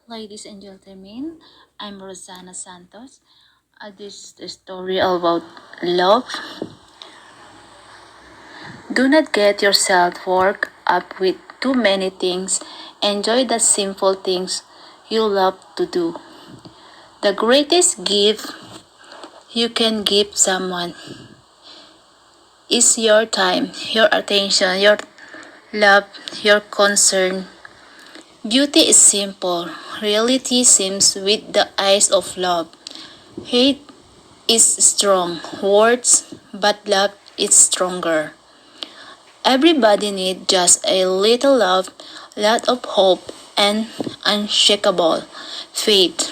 Ladies and gentlemen, I'm Rosana Santos. This is the story about love. Do not get yourself worked up with too many things. Enjoy the simple things you love to do. The greatest gift you can give someone is your time, your attention, your love, your concern. Beauty is simple. Reality seems with the eyes of love. Hate is strong words, but love is stronger. Everybody needs just a little love, lot of hope, and unshakable faith.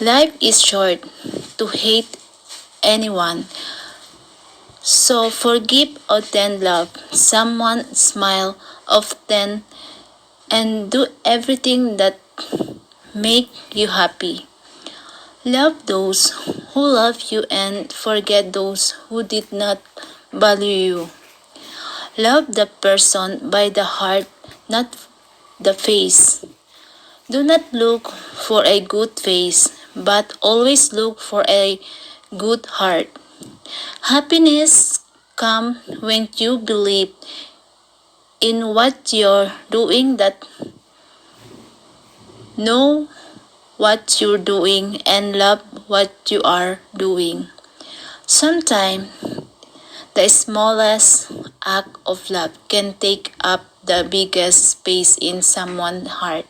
Life is short to hate anyone, so forgive often, love someone, smile often, and do everything that make you happy. Love those who love you and forget those who did not value you. Love the person by the heart, not the face. Do not look for a good face, but always look for a good heart. Happiness comes when you believe in what you're doing, that know what you're doing and love what you are doing. Sometimes the smallest act of love can take up the biggest space in someone's heart.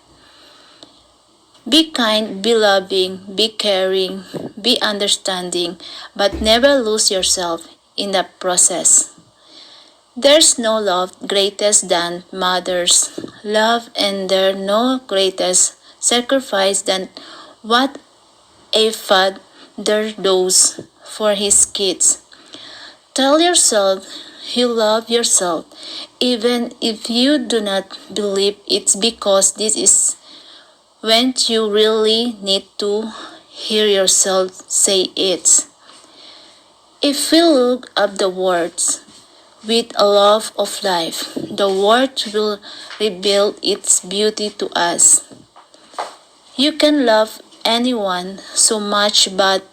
Be kind, be loving, be caring, be understanding, but never lose yourself in the process. There's no love greatest than mother's love, and there's no greatest sacrifice than what a father does for his kids. Tell yourself you love yourself, even if you do not believe it's, because this is when you really need to hear yourself say it. If we look up the words with a love of life, the word will reveal its beauty to us. You can love anyone so much, but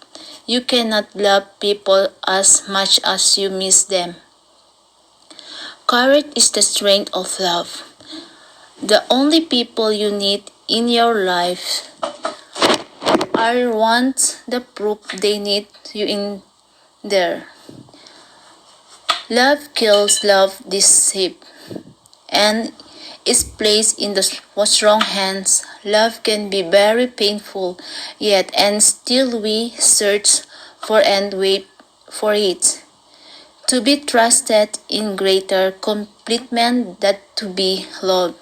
you cannot love people as much as you miss them. Courage is the strength of love. The only people you need in your life are ones that prove they need you in there. Love kills, love deceives, and is placed in the wrong hands. Love can be very painful, yet and still we search for and wait for it to be trusted in greater completement than to be loved.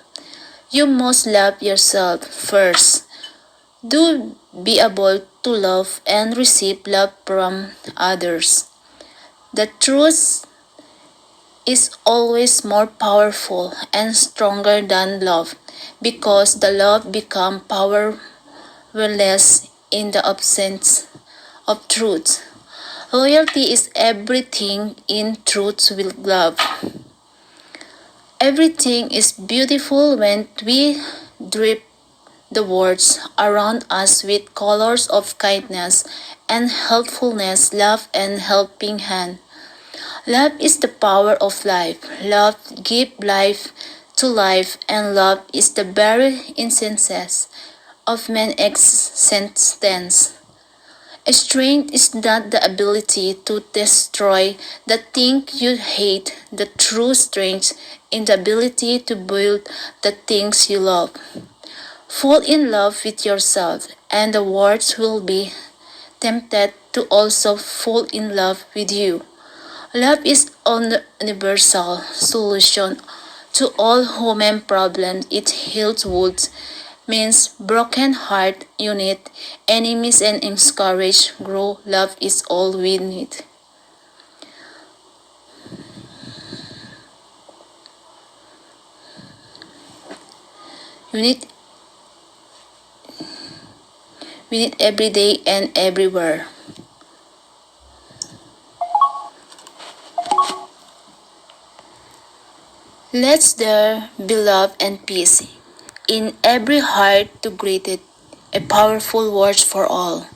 You must love yourself first. Do be able to love and receive love from others. The truth is always more powerful and stronger than love, because the love becomes powerless in the absence of truth. Loyalty is everything in truth with love. Everything is beautiful when we drip the words around us with colors of kindness and helpfulness, love and helping hand. Love is the power of life. Love gives life to life, and love is the very essence of man's existence. Strength is not the ability to destroy the thing you hate. The true strength is the ability to build the things you love. Fall in love with yourself, and the world will be tempted to also fall in love with you. Love is an universal solution to all human problems. It heals wounds, means broken heart, unite enemies, and encourage grow. Love is all we need. We need every day and everywhere. Let there be love and peace in every heart to greet it, a powerful word for all.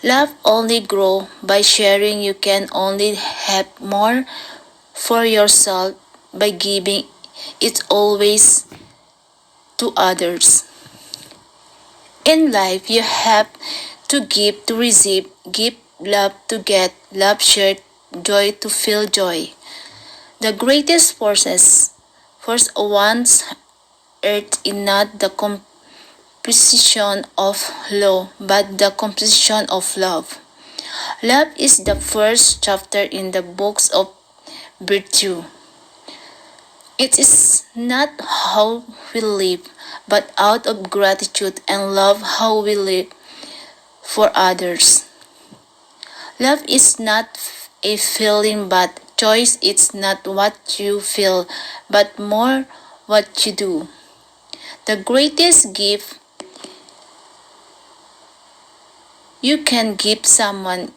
Love only grow by sharing. You can only have more for yourself by giving it always to others. In life, you have to give to receive, give love to get, love shared, joy to feel joy. The greatest force one's earth is not the composition of law, but the composition of love. Love is the first chapter in the books of virtue. It is not how we live, but out of gratitude and love how we live for others. Love is not a feeling but choice. It's not what you feel, but more what you do. The greatest gift you can give someone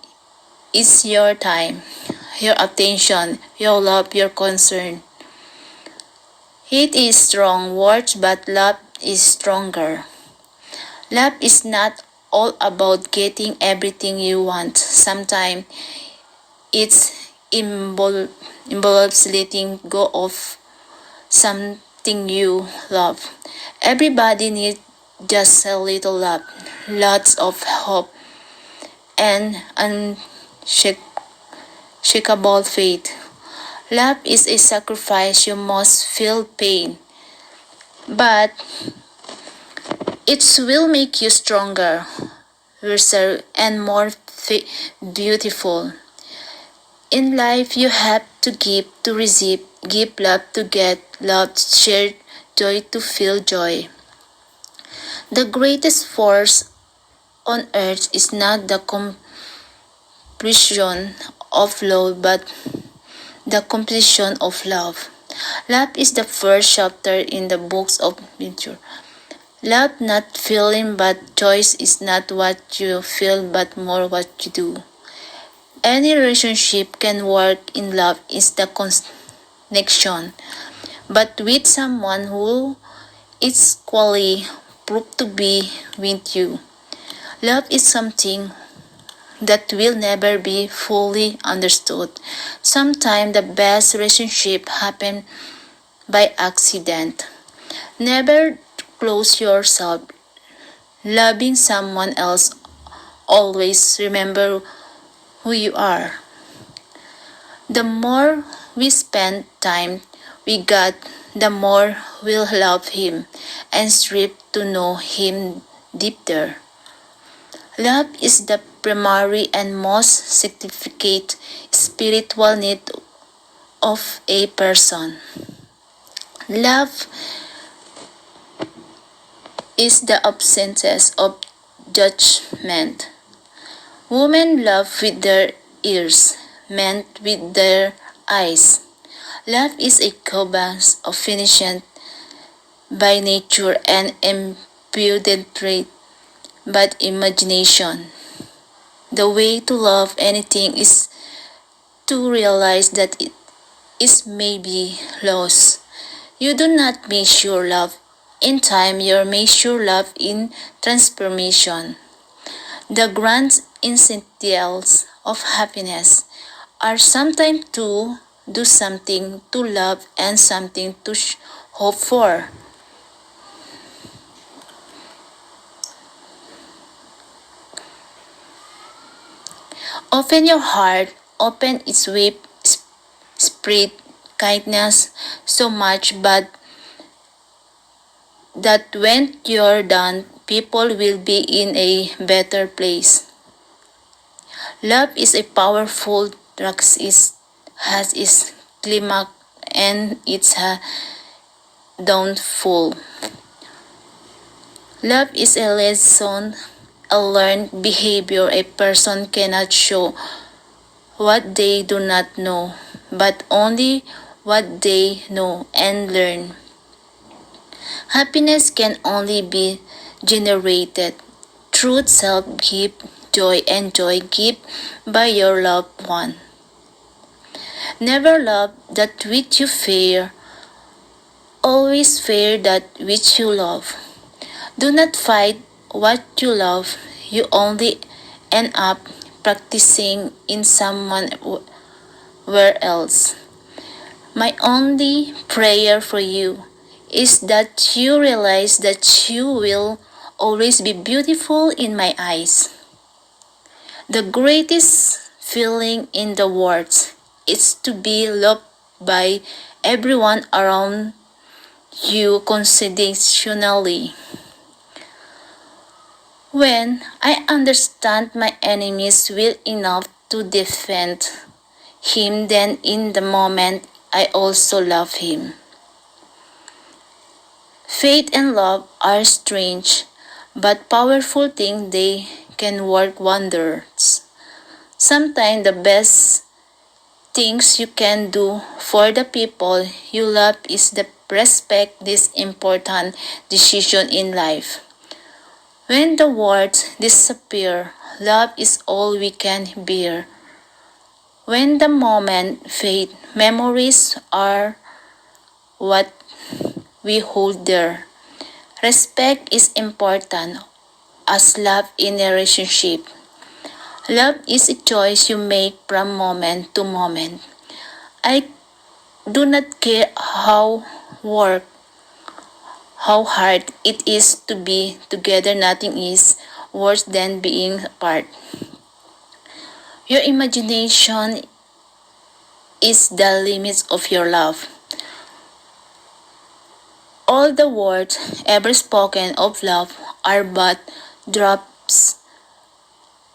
is your time, your attention, your love, your concern. Hate is strong words, but love is stronger. Love is not all about getting everything you want. Sometimes it's involves letting go of something you love. Everybody needs just a little love, lots of hope, and unshakable faith. Love is a sacrifice. You must feel pain, but it will make you stronger, wiser, and more beautiful. In life, you have to give to receive, give love to get love, share joy to feel joy. The greatest force on earth is not the completion of love, but the completion of love. Love is the first chapter in the books of nature. Love not feeling, but choice is not what you feel, but more what you do. Any relationship can work in love is the connection, but with someone who is equally proved to be with you. Love is something that will never be fully understood. Sometimes the best relationship happen by accident. Never close yourself. Loving someone else, always remember who you are. The more we spend time with God, the more we'll love Him and strive to know Him deeper. Love is the primary and most significant spiritual need of a person. Love is the absence of judgment. Women love with their ears, men with their eyes. Love is a cobalt of finishing by nature and imputed trait by imagination. The way to love anything is to realize that it is maybe lost. You do not measure love in time, you measure love in transformation. The grand essentials of happiness are sometimes to do something to love and something to hope for. Open your heart, open its way, spread kindness so much, but that when you're done, people will be in a better place. Love is a powerful drug. It has its climax and its downfall. Love is a lesson, a learned behavior. A person cannot show what they do not know, but only what they know and learn. Happiness can only be generated through self-gift, joy, and joy given by your loved one. Never love that which you fear, always fear that which you love. Do not fight what you love, you only end up practicing in someone where else. My only prayer for you is that you realize that you will always be beautiful in my eyes. The greatest feeling in the world is to be loved by everyone around you conditionally. When I understand my enemy's will enough to defend him, then in the moment I also love him. Faith and love are strange but powerful things. They can work wonders. Sometimes the best things you can do for the people you love is to respect this important decision in life. When the words disappear, love is all we can bear. When the moment fades, memories are what we hold dear. Respect is important as love in a relationship. Love is a choice you make from moment to moment. I do not care how hard it is to be together. Nothing is worse than being apart. Your imagination is the limits of your love. All the words ever spoken of love are but drops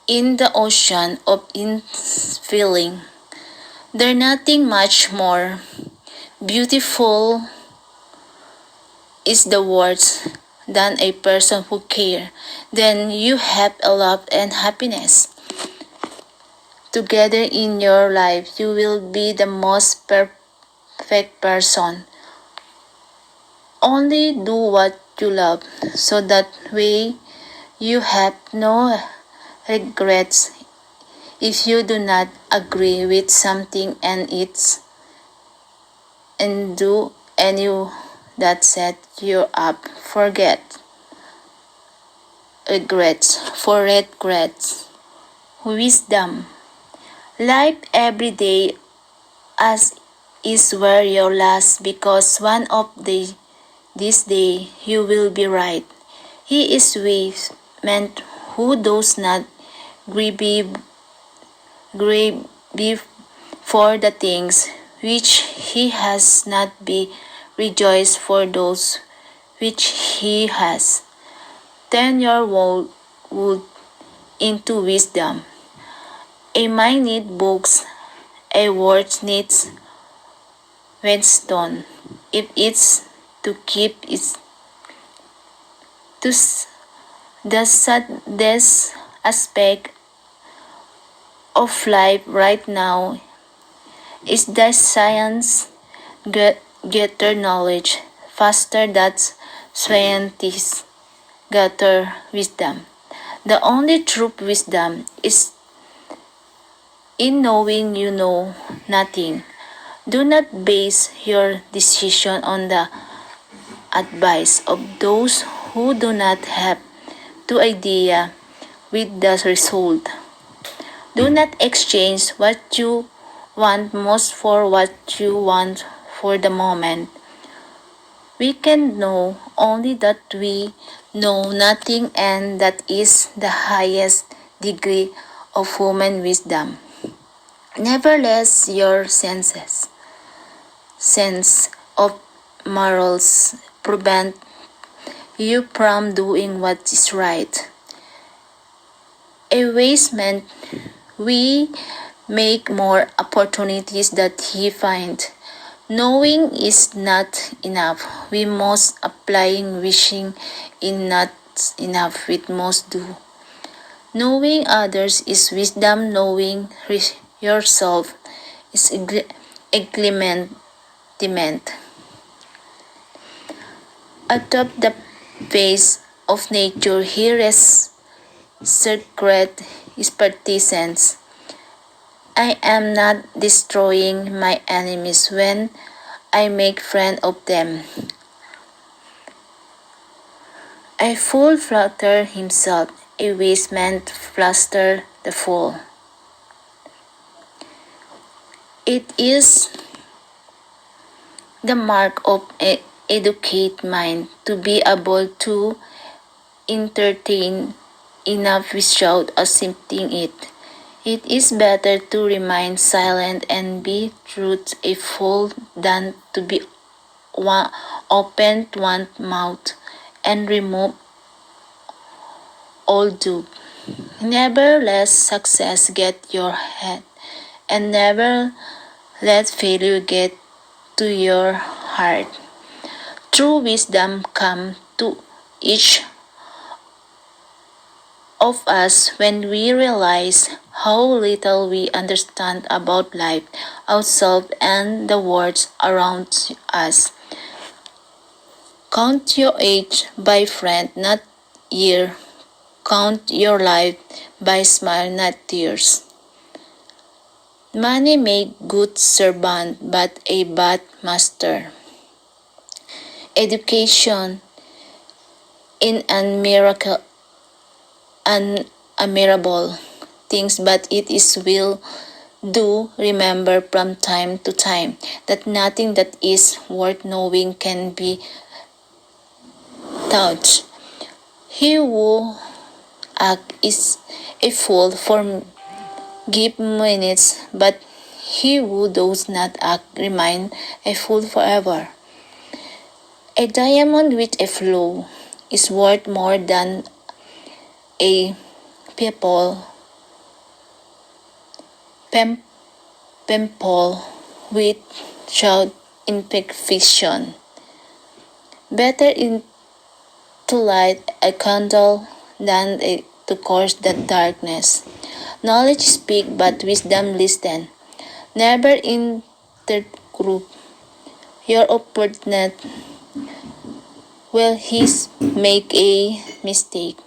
in the ocean of feeling. There's nothing much more beautiful is the words than a person who cares. Then you have a love and happiness. Together in your life, you will be the most perfect person. Only do what you love, so that way you have no regrets if you do not agree with something and do any that set you up. Forget regrets. Wisdom. Life every day as is where your last, because one of this day you will be right. He is with man who does not grieve for the things which he has not, be rejoiced for those which he has. Turn your wood into wisdom. A mind needs books, a word needs whetstone. If it's to keep its to the saddest aspect of life right now is that science gather knowledge faster than scientists gather wisdom. The only true wisdom is in knowing you know nothing. Do not base your decision on the advice of those who do not have the idea with the result. Do not exchange what you want most for what you want for the moment. We can know only that we know nothing, and that is the highest degree of human wisdom. Nevertheless, your sense of morals prevent you from doing what is right. A wise man, we make more opportunities that he finds. Knowing is not enough. We must applying. Wishing is not enough. We must do. Knowing others is wisdom. Knowing yourself is enlightenment. Atop the face of nature, here is secret is partisans. I am not destroying my enemies when I make friend of them. A fool flatter himself, a wise man fluster the fool. It is the mark of an educated mind to be able to entertain enough without accepting it. It is better to remain silent and be truth a fool than to be open one mouth and remove all dupe. Never let success get your head, and never let failure get to your heart. True wisdom comes to each of us when we realize how little we understand about life, ourselves, and the world around us. Count your age by friend, not year. Count your life by smile, not tears. Money make good servant, but a bad master. Education in unadmirable things, but it is will do remember from time to time that nothing that is worth knowing can be touched. He who act is a fool for give minutes, but he who does not act remain a fool forever. A diamond with a flaw is worth more than a pimple without imperfection. Better in to light a candle than to curse the darkness. Knowledge speak, but wisdom listen. Never interrupt your opponent will he make a mistake.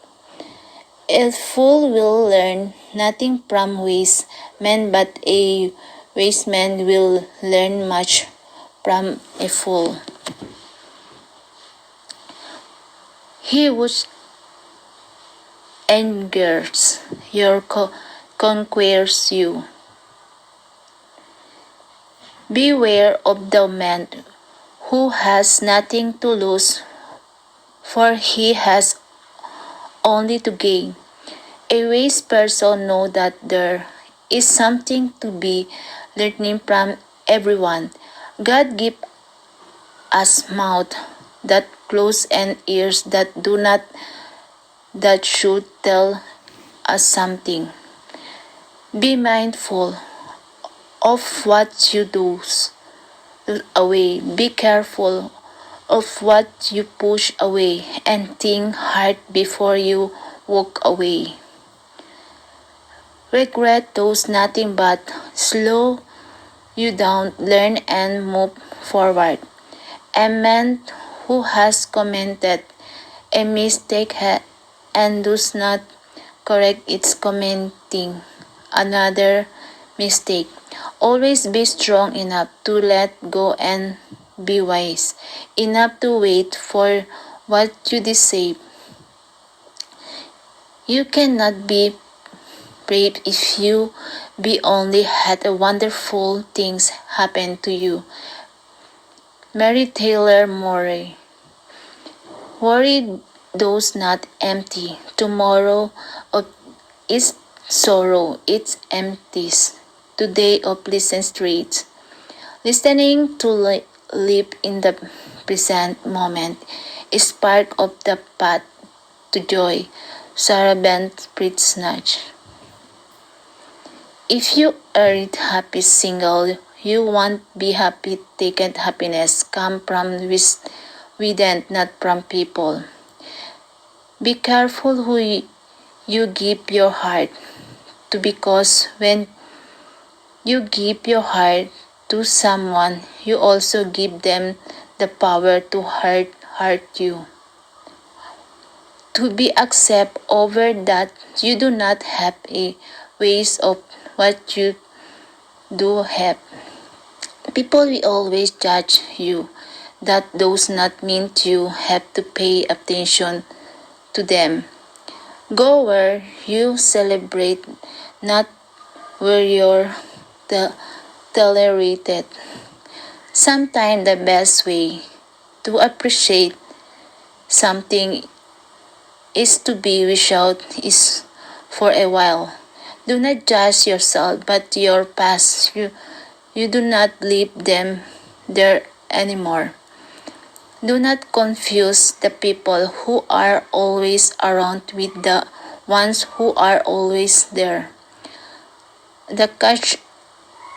A fool will learn nothing from wise men, but a wise man will learn much from a fool. He who angers your conquers you. Beware of the man who has nothing to lose, for he has only to gain. A wise person knows that there is something to be learning from everyone. God give us mouth that close and ears that do not that should tell us something. Be mindful of what you do away. Be careful of what you push away, and think hard before you walk away. Regret does nothing but slow you down, learn and move forward. A man who has committed a mistake and does not correct its committing another mistake. Always be strong enough to let go and be wise enough to wait for what you deserve. You cannot be brave if you be only had a wonderful things happen to you. Mary Taylor Moray. Worry does not empty. Tomorrow of its sorrow, it empties. Today of pleasant streets. Listening to live in the present moment is part of the path to joy. Sarah Bent Snatch. If you are happy single, you won't be happy. Taken happiness come from within, not from people. Be careful who you give your heart to, because when you give your heart to someone, you also give them the power to hurt you. To be accept over that you do not have a ways of what you do have. People will always judge you. That does not mean you have to pay attention to them. Go where you celebrate, not where you're tolerated. Sometimes the best way to appreciate something is to be without is for a while. Do not judge yourself but your past. You do not leave them there anymore. Do not confuse the people who are always around with the ones who are always there. The catch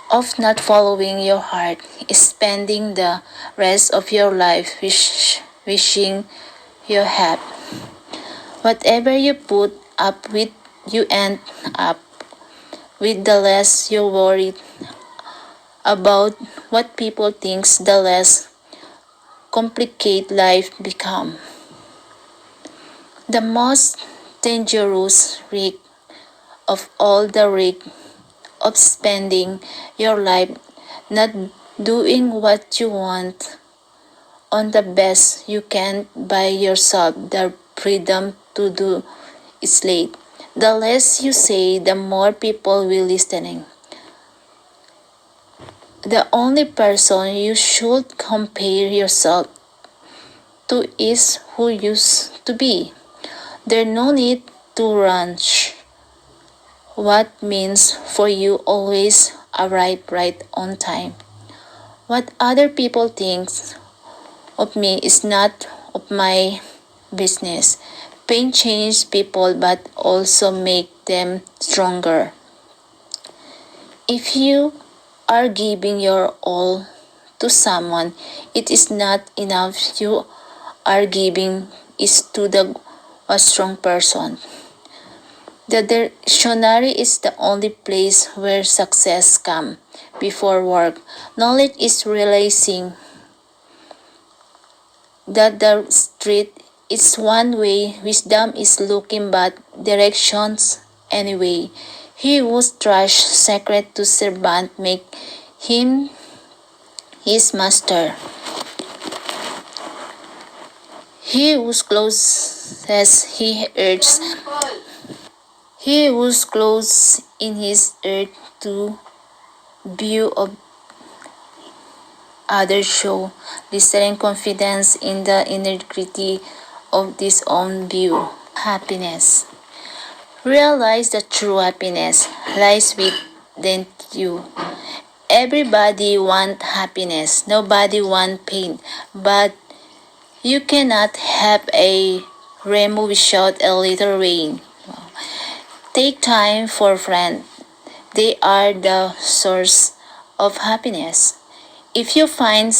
of not following your heart is spending the rest of your life wishing you had. Whatever you put up with, you end up with. The less you worry about what people think, the less complicated life become. The most dangerous risk of all, the risk of spending your life not doing what you want on the best you can by yourself. The freedom to do is late. The less you say, the more people will listening. The only person you should compare yourself to is who you used to be. There's no need to rush. What means for you always arrive right on time. What other people think of me is not of my business. Pain changes people but also make them stronger. If you are giving your all to someone, it is not enough. You are giving is to a strong person. The dictionary is the only place where success comes before work. Knowledge is realizing that the street is one way. Wisdom is looking but directions anyway. He whose trash secret to servant make him his master. He whose closes he urges. He whose clothes in his earth to view of others show blistering confidence in the integrity of this own view. Happiness. Realize that true happiness lies within you. Everybody wants happiness. Nobody wants pain. But you cannot have a rainbow without a little rain. Take time for friends. They are the source of happiness. If you find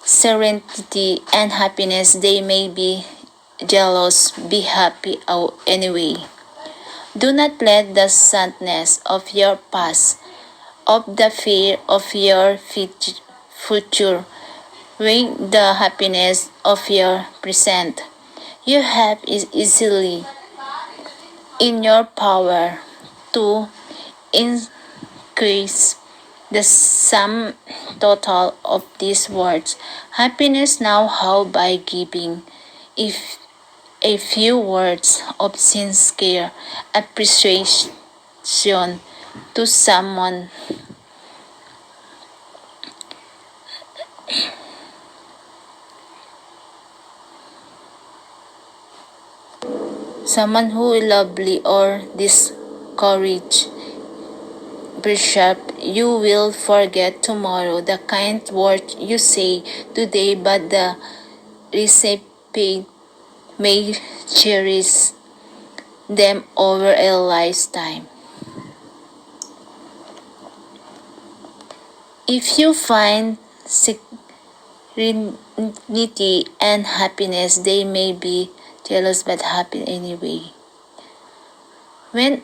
serenity and happiness, they may be jealous. Be happy anyway. Do not let the sadness of your past, of the fear of your future, weigh the happiness of your present. You have is easily in your power to increase the sum total of these words. Happiness now how by giving if a few words of sincere appreciation to someone who is lovely or discouraged. Bishop, you will forget tomorrow the kind words you say today, but the recipient may cherish them over a lifetime. If you find serenity and happiness, they may be jealous but happy anyway. When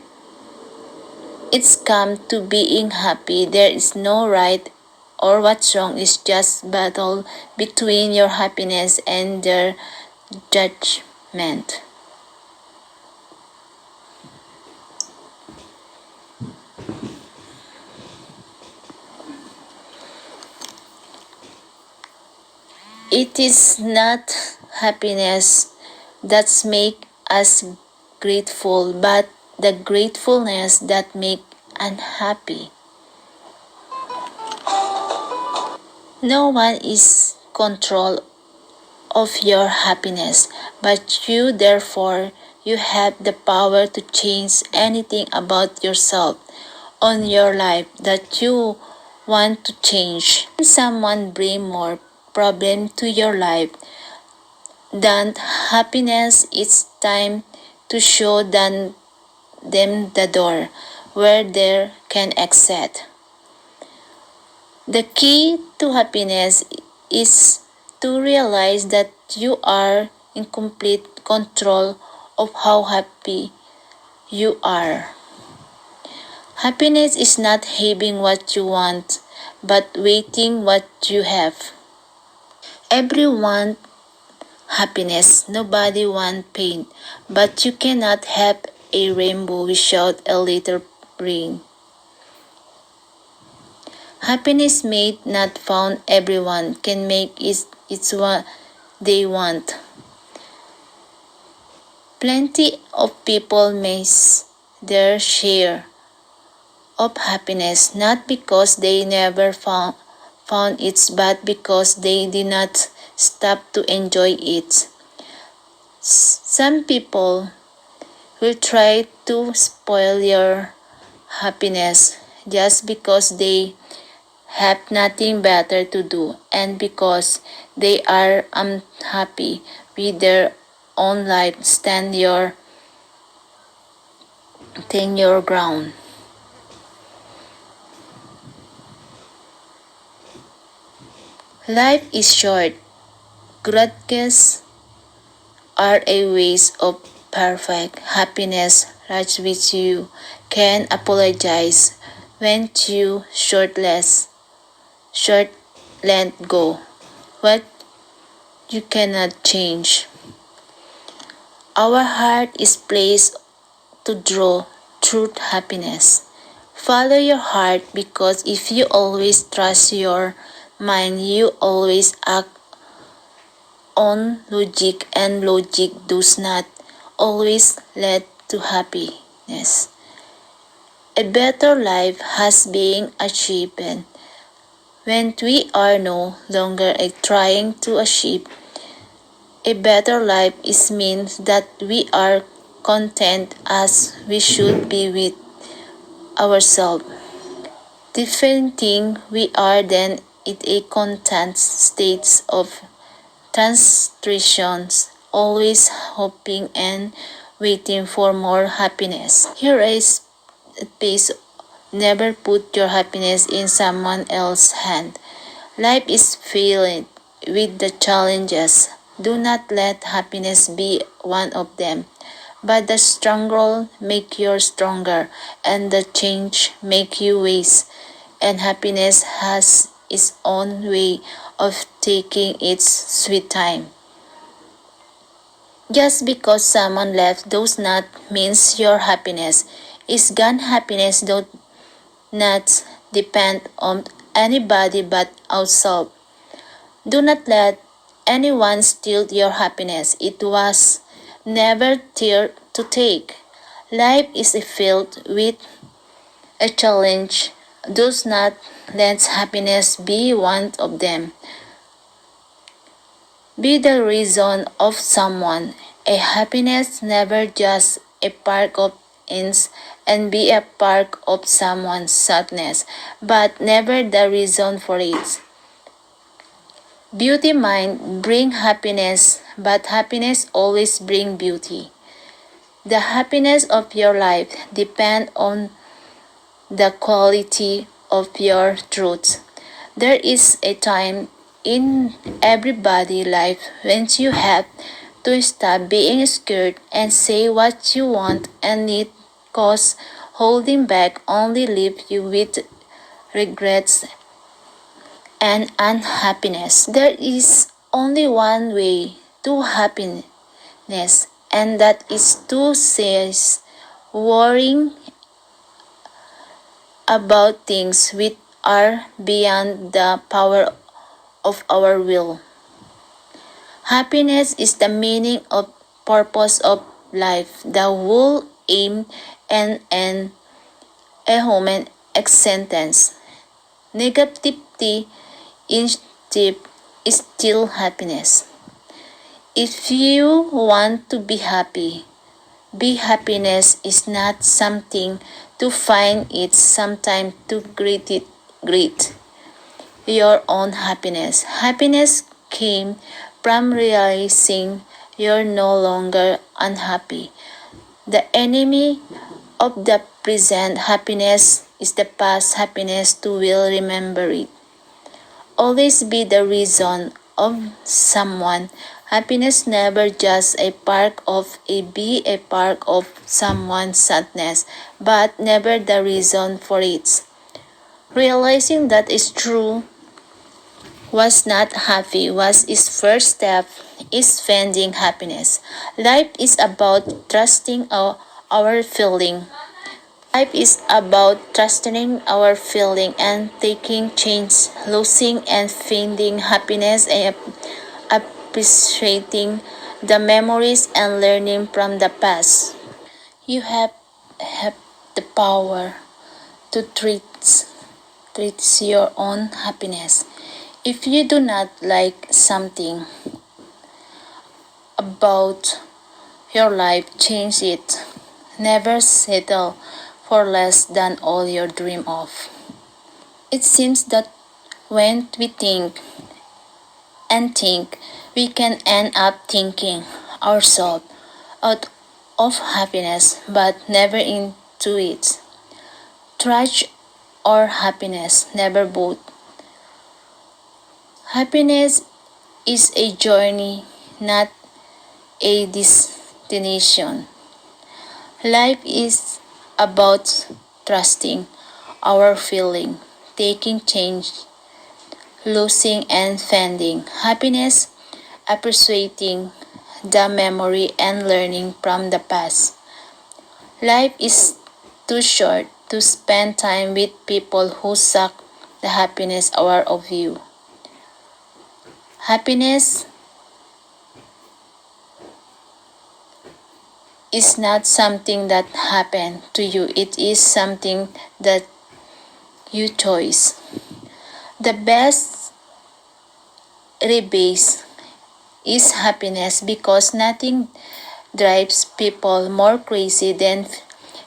it's come to being happy, there is no right or what's wrong. It's just battle between your happiness and their judgment. It is not happiness that make us grateful, but the gratefulness that make unhappy. No one is control of your happiness, but you therefore you have the power to change anything about yourself on your life that you want to change. When someone bring more problem to your life than happiness, it's time to show them the door where they can exit. The key to happiness is to realize that you are in complete control of how happy you are. Happiness is not having what you want, but waiting what you have. Everyone happiness, nobody want pain, but you cannot have a rainbow without a little rain. Happiness may not found everyone can make it's what they want. Plenty of people miss their share of happiness not because they never found it but because they did not stop to enjoy it. Some people will try to spoil your happiness just because they have nothing better to do and because they are unhappy with their own life. Stand your ground. Life is short. Grudges are a waste of perfect happiness right which you can apologize when you short let go what you cannot change. Our heart is placed to draw true happiness. Follow your heart because if you always trust your mind, you always act on logic, and logic does not always lead to happiness. A better life has been achieved when we are no longer trying to achieve. A better life is means that we are content as we should be with ourselves. Defending we are then in a constant state of transitions, always hoping and waiting for more happiness. Here is a piece: never put your happiness in someone else's hand. Life is filled with the challenges. Do not let happiness be one of them. But the struggle make you stronger, and the change make you wise. And happiness has its own way of taking its sweet time. Just because someone left does not mean your happiness is gone. Happiness does not depend on anybody but ourselves. Do not let anyone steal your happiness. It was never theirs to take. Life is filled with a challenge. Does not let happiness be one of them. Be the reason of someone. A happiness never just a part of ends and be a part of someone's sadness, but never the reason for it. Beauty might bring happiness, but happiness always brings beauty. The happiness of your life depends on the quality of your truth. There is a time in everybody's life when you have to stop being scared and say what you want and need, cause holding back only leaves you with regrets and unhappiness. There is only one way to happiness, and that is to cease worrying about things which are beyond the power of our will. Happiness is the meaning of purpose of life, the whole aim and a human existence. Negativity is deep is still happiness. If you want to be happiness is not something to find, it's sometimes to greet your own happiness. Happiness came from realizing you're no longer unhappy. The enemy of the present happiness is the past happiness to will remember it. Always be the reason of someone. Happiness never just a part of a part of someone's sadness, but never the reason for it. Realizing that is true was not happy was his first step is finding happiness. Life is about trusting our feeling. Life is about trusting our feeling and taking change, losing and finding happiness and appreciating the memories and learning from the past. You have the power to treat your own happiness. If you do not like something about your life, change it. Never settle for less than all you dream of. It seems that when we think, we can end up thinking ourselves out of happiness but never into it. Trash or happiness, never both. Happiness is a journey, not a destination. Life is about trusting our feeling, taking change, losing and finding happiness, appreciating the memory and learning from the past. Life is too short to spend time with people who suck the happiness out of you. Happiness is not something that happened to you, it is something that you choose. The best rebase is happiness because nothing drives people more crazy than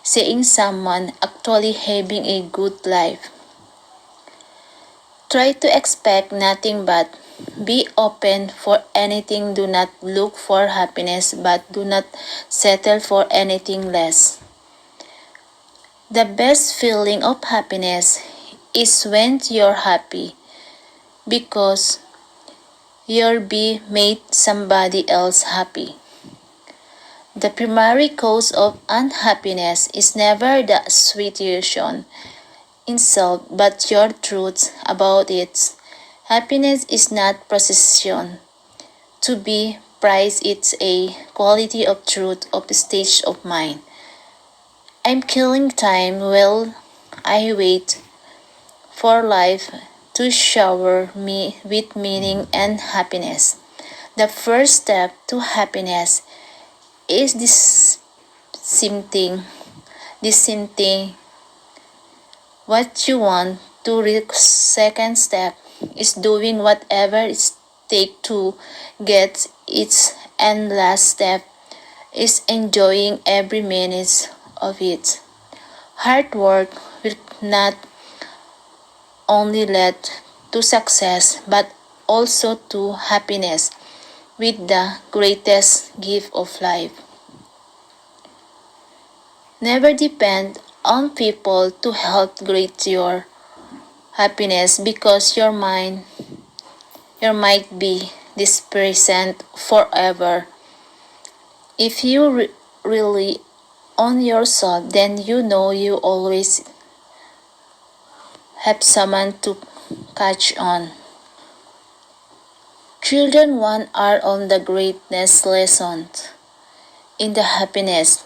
seeing someone actually having a good life. Try to expect nothing but be open for anything. Do not look for happiness but do not settle for anything less. The best feeling of happiness is when you're happy because you're be made somebody else happy. The primary cause of unhappiness is never the situation itself but your truth about it. Happiness is not possession to be prized, it's a quality of truth of the state of mind. I'm killing time while I wait for life to shower me with meaning and happiness. The first step to happiness is distinct what you want to reach. Second step is doing whatever it takes to get it, and last step is enjoying every minute of it. Hard work will not only lead to success but also to happiness, with the greatest gift of life. Never depend on people to help create your happiness because your might be this present forever. If you really on yourself, then you know you always have someone to catch on. Children one are on the greatness lesson in the happiness,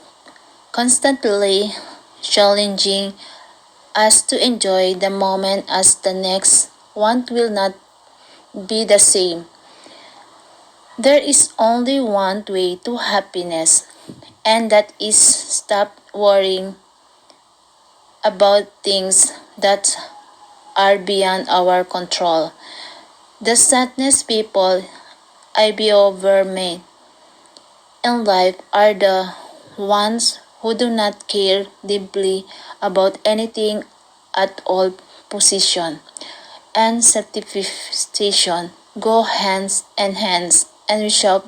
constantly challenging us to enjoy the moment as the next one will not be the same. There is only one way to happiness, and that is stop worrying about things that are beyond our control. The sadness people I be overmade in life are the ones who do not care deeply about anything at all. Position and satisfaction go hands in hands, and without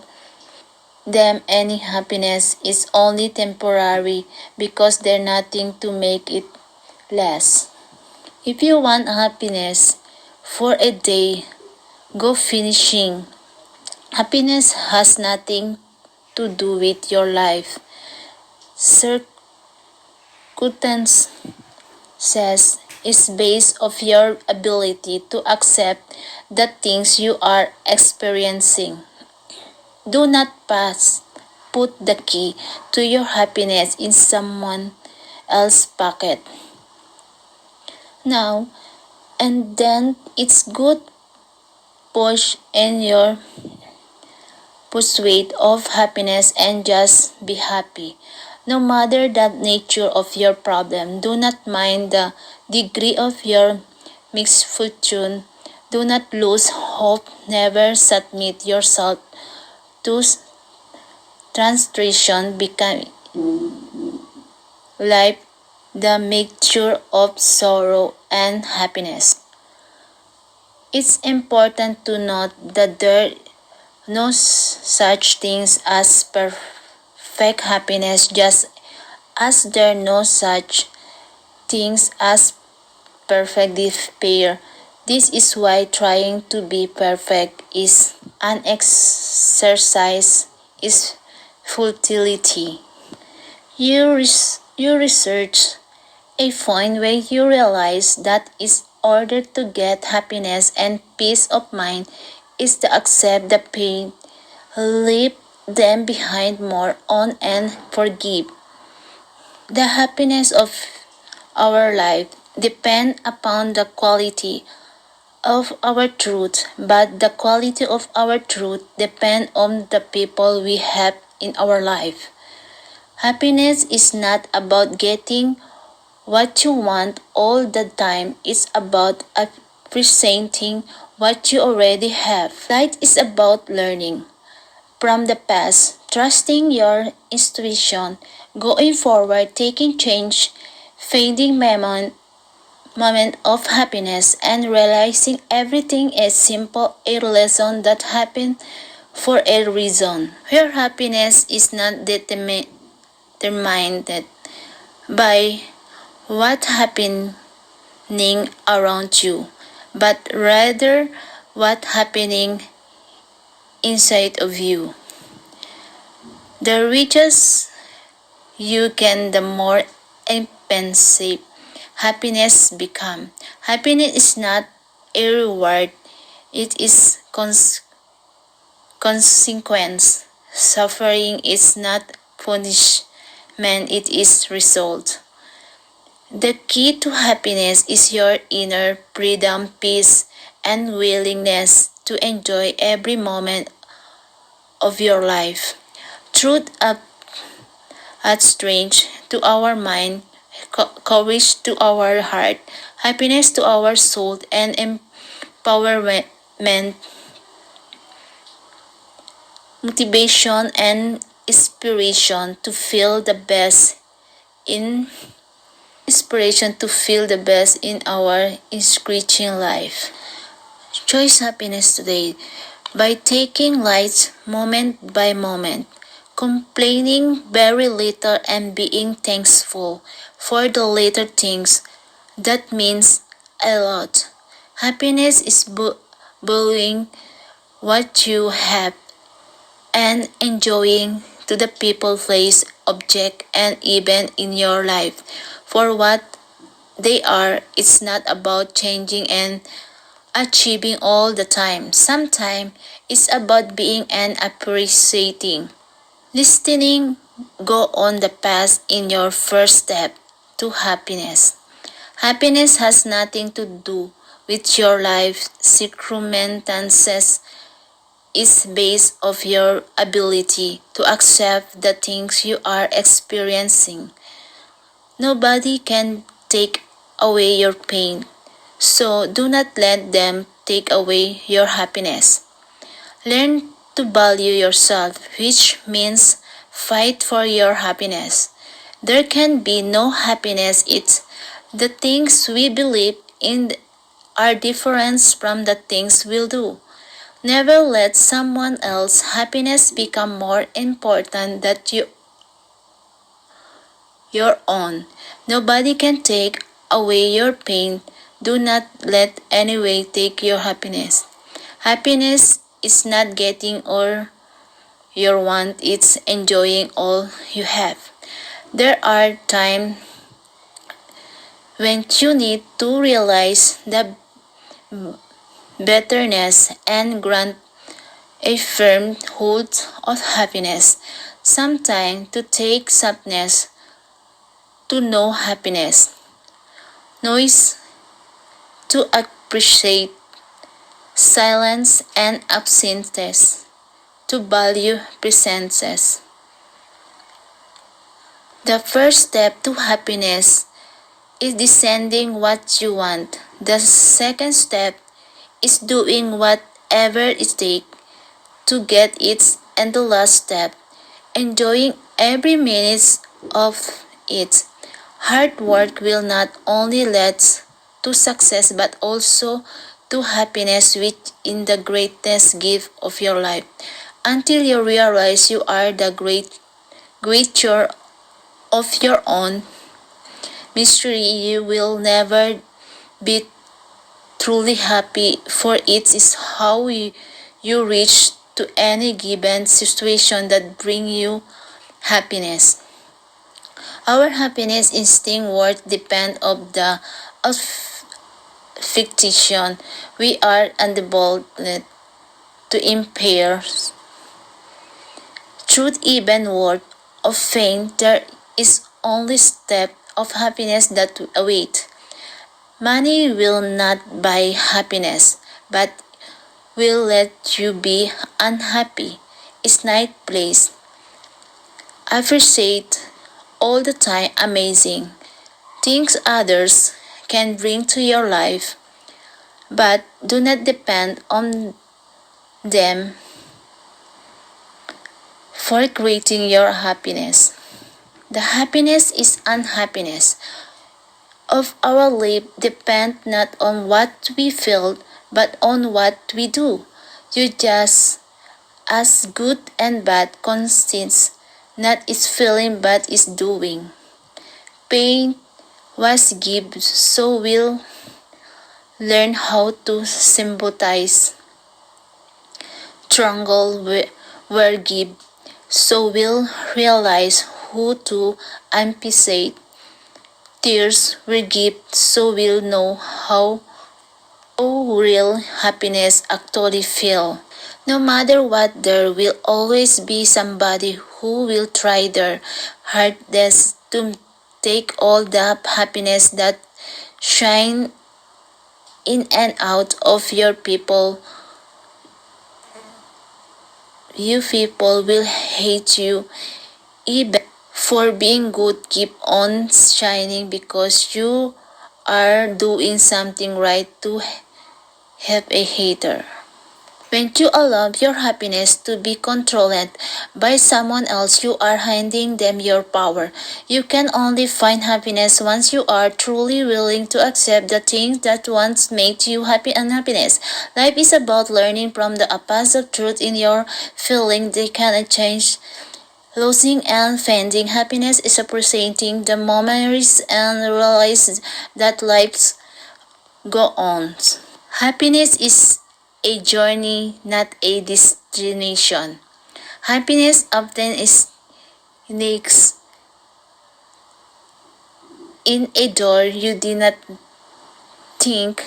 them any happiness is only temporary because there's nothing to make it last. If you want happiness for a day, go finishing. Happiness has nothing to do with your life. Circumstance is based of your ability to accept the things you are experiencing. Do not put the key to your happiness in someone else's pocket. Now and then it's good push in your pursuit of happiness and just be happy. No matter the nature of your problem, do not mind the degree of your misfortune. Do not lose hope. Never submit yourself to frustration. Become life the mixture of sorrow and happiness. It's important to note that there no such things as perfect happiness, just as there are no such things as perfect despair. This is why trying to be perfect is an exercise is futility. You research a point where you realize that in order to get happiness and peace of mind is to accept the pain, leave them behind, move on, and forgive. The happiness of our life depends upon the quality of our truth, but the quality of our truth depends on the people we have in our life. Happiness is not about getting what you want all the time. It's about appreciating what you already have. Life is about learning from the past, trusting your intuition, going forward, taking change, fading moment of happiness, and realizing everything is simple a lesson that happened for a reason. Where happiness is not determined by what happening around you, but rather what happening inside of you. The richer you can, the more expensive happiness become. Happiness is not a reward, it is consequence. Suffering is not punishment, it is result. The key to happiness is your inner freedom, peace, and willingness to enjoy every moment of your life. Truth adds strength to our mind, courage to our heart, happiness to our soul, and empowerment, motivation, and inspiration to feel the best in our enriching life. Choose happiness today by taking life moment by moment, complaining very little and being thankful for the little things. That means a lot. Happiness is valuing what you have and enjoying to the people, place, object, and even in your life for what they are. It's not about changing and achieving all the time. Sometimes it's about being and appreciating. Listening, go on the path in your first step to happiness. Happiness has nothing to do with your life circumstances. is based on your ability to accept the things you are experiencing. Nobody can take away your pain, so do not let them take away your happiness. Learn to value yourself, which means fight for your happiness. There can be no happiness if the things we believe in are different from the things we'll do. Never let someone else's happiness become more important than your own. Nobody can take away your pain. Do not let anyone take your happiness. Happiness is not getting all you want, it's enjoying all you have. There are times when you need to realize the betterness and grant a firm hold of happiness. Sometimes to take sadness to know happiness. Noise to appreciate silence and absences to value presences. The first step to happiness is deciding what you want. The second step is doing whatever it takes to get it. And the last step, enjoying every minute of it. Hard work will not only lead to success but also to happiness, which is the greatest gift of your life. Until you realize you are the great creature of your own mystery, you will never be truly happy, for it is how you reach to any given situation that bring you happiness. Our happiness instinct worth depend on the affection we are unable to impair. Truth even worth of fame, there is only step of happiness that await. Money will not buy happiness, but will let you be unhappy. It's night place. Appreciate all the time amazing things others can bring to your life, but do not depend on them for creating your happiness. The happiness is unhappiness of our life depend not on what we feel but on what we do. You just as good and bad consists not is feeling but is doing. Pain was given, so we'll learn how to sympathize. Struggle were given, so we'll realize who to empathize. Tears were given, so we'll know how real happiness actually feels. No matter what, there will always be somebody who will try their hardest to take all the happiness that shine in and out of your people. You people will hate you even for being good. Keep on shining because you are doing something right to have a hater. When you allow your happiness to be controlled by someone else, you are handing them your power. You can only find happiness once you are truly willing to accept the things that once made you happy and happiness. Life is about learning from the opposite truth in your feeling. They cannot change. Losing and finding happiness is appreciating the memories and realize that lives go on. Happiness is a journey, not a destination. Happiness often is next in a door you did not think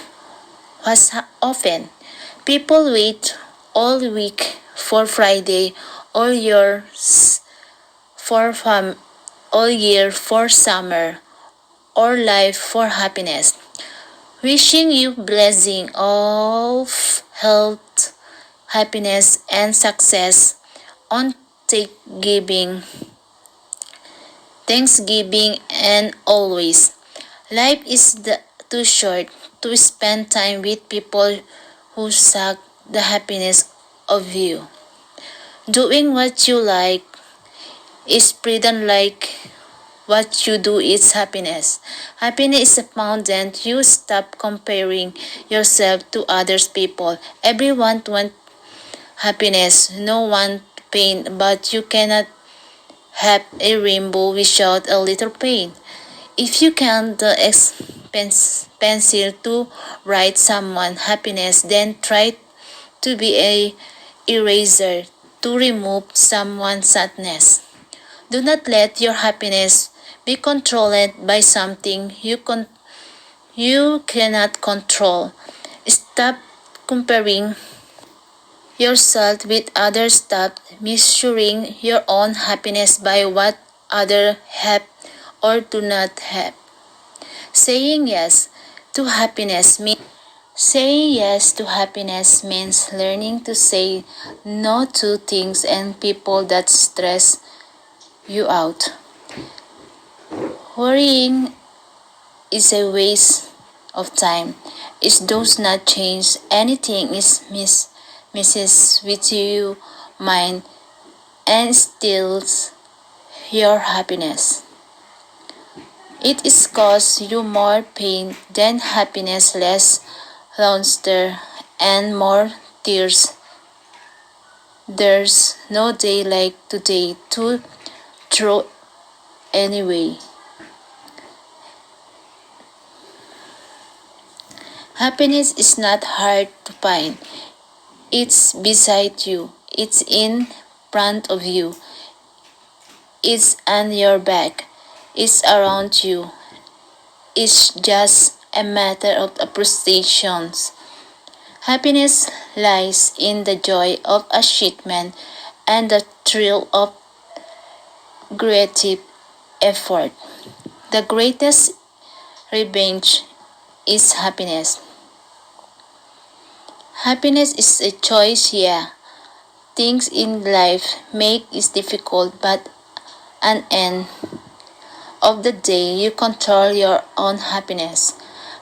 was open. People wait all week for Friday, all year all year for summer, or life for happiness. Wishing you blessing of health, happiness, and success on Thanksgiving, and always. Life is too short to spend time with people who suck the happiness of you. Doing what you like is pretend like what you do is happiness. Happiness is found when you stop comparing yourself to others people. Everyone wants happiness, no one pain, but you cannot have a rainbow without a little pain. If you can't the pencil to write someone happiness, then try to be a eraser to remove someone's sadness. Do not let your happiness be controlled by something you cannot control. Stop comparing yourself with others. Stop measuring your own happiness by what others have or do not have. Saying yes to happiness means learning to say no to things and people that stress you out. Worrying is a waste of time. It does not change anything. It messes with your mind and steals your happiness. It is cause you more pain than happiness, less laughter and more tears. There's no day like today to throw anyway. Happiness is not hard to find. It's beside you. It's in front of you. It's on your back. It's around you. It's just a matter of appreciation. Happiness lies in the joy of achievement and the thrill of creative effort. The greatest revenge is happiness. Happiness is a choice, yeah. Things in life make it difficult, but at the end of the day, you control your own happiness.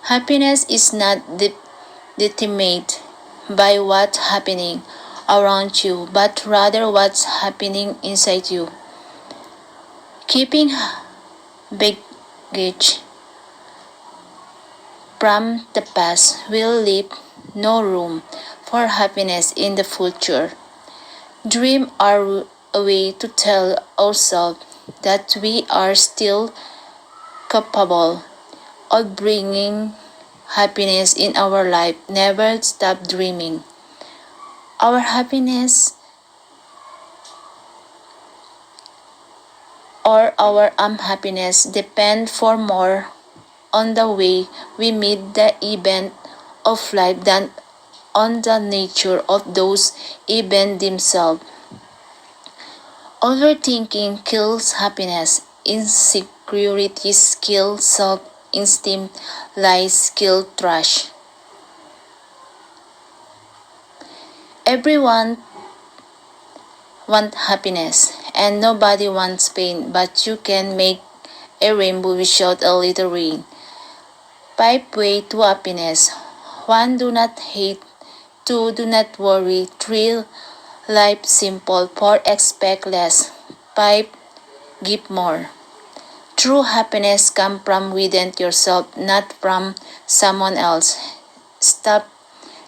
Happiness is not determined by what's happening around you, but rather what's happening inside you. Keeping baggage from the past will leave no room for happiness in the future. Dreams are a way to tell ourselves that we are still capable of bringing happiness in our life. Never stop dreaming. Our happiness or our unhappiness depend for more on the way we meet the event of life than on the nature of those events themselves. Overthinking kills happiness. Insecurities kill self-esteem. Lies kill trust. Everyone wants happiness, and nobody wants pain, but you can make a rainbow without a little rain. 5 ways to happiness. 1. Do not hate. 2. Do not worry. 3. Life simple. 4. Expect less. 5. Give more. True happiness comes from within yourself, not from someone else. Stop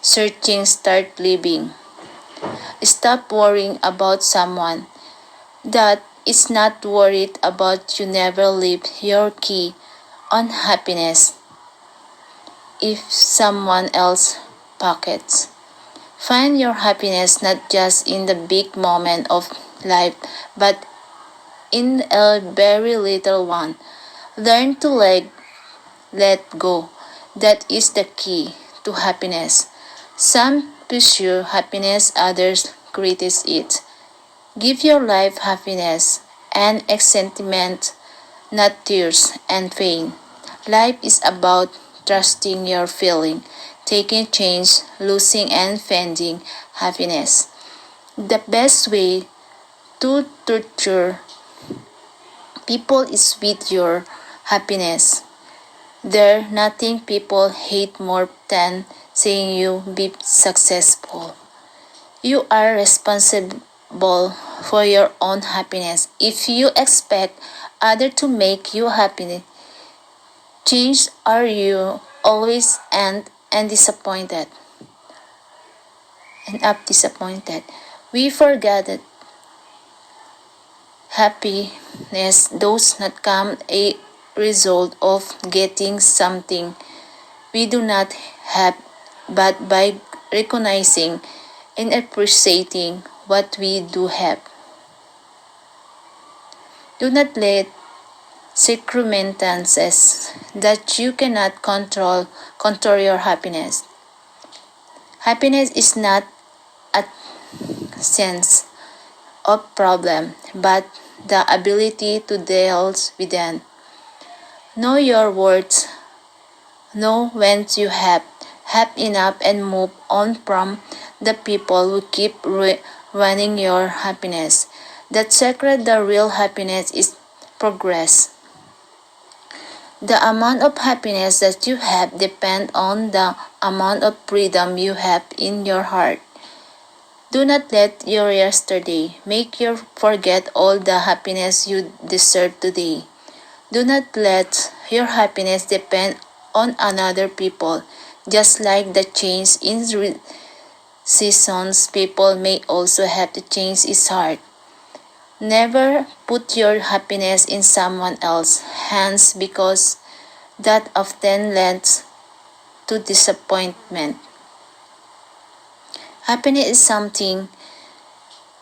searching, start living. Stop worrying about someone that is not worried about you. Never leave your key on happiness if someone else pockets. Find your happiness not just in the big moment of life, but in a very little one. Learn to let go. That is the key to happiness. Some pursue happiness, others criticize it. Give your life happiness and excitement, not tears and pain. Life is about trusting your feeling. taking change, losing and finding happiness. The best way to torture people is with your happiness. There's nothing people hate more than seeing you be successful. You are responsible for your own happiness. If you expect others to make you happy, change are you always and disappointed and up disappointed. We forget that happiness does not come a result of getting something we do not have, but by recognizing and appreciating what we do have. Do not let circumstances that you cannot control your happiness. Happiness is not a sense of problem, but the ability to deal with them. Know your worth. Know when you have enough and move on from the people who keep ruining your happiness. The secret, the real happiness is progress. The amount of happiness that you have depends on the amount of freedom you have in your heart. Do not let your yesterday make you forget all the happiness you deserve today. Do not let your happiness depend on another people. Just like the change in seasons, people may also have to change its heart. Never put your happiness in someone else's hands because that often leads to disappointment. Happiness is something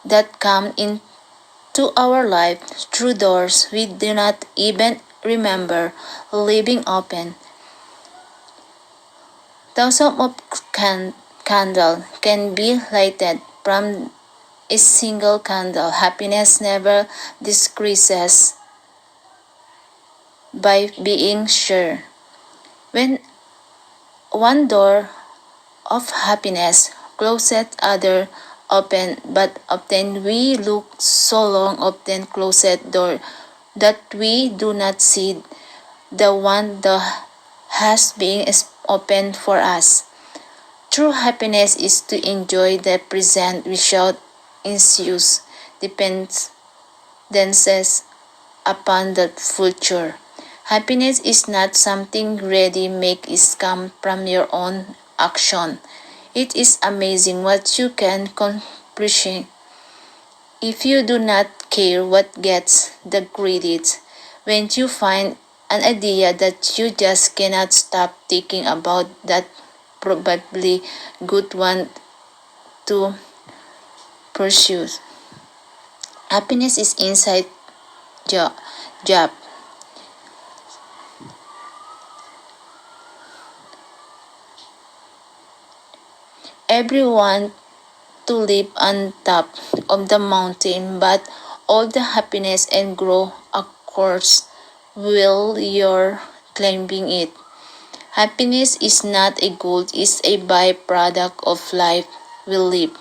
that comes into our life through doors we do not even remember leaving open. Thousands of candles can be lighted from a single candle. Happiness never decreases by being sure. When one door of happiness closes, other open, but often we look so long often closed door that we do not see the one that has been opened for us. True happiness is to enjoy the present without anxious dependencies upon the future. Happiness is not something ready-made, it comes from your own action. It is amazing what you can accomplish if you do not care what gets the credit. When you find an idea that you just cannot stop thinking about, that probably good one to pursue. Happiness is inside job. Everyone to live on top of the mountain, but all the happiness and grow, of course, will you're climbing it. Happiness is not a goal, it's a byproduct of life we live.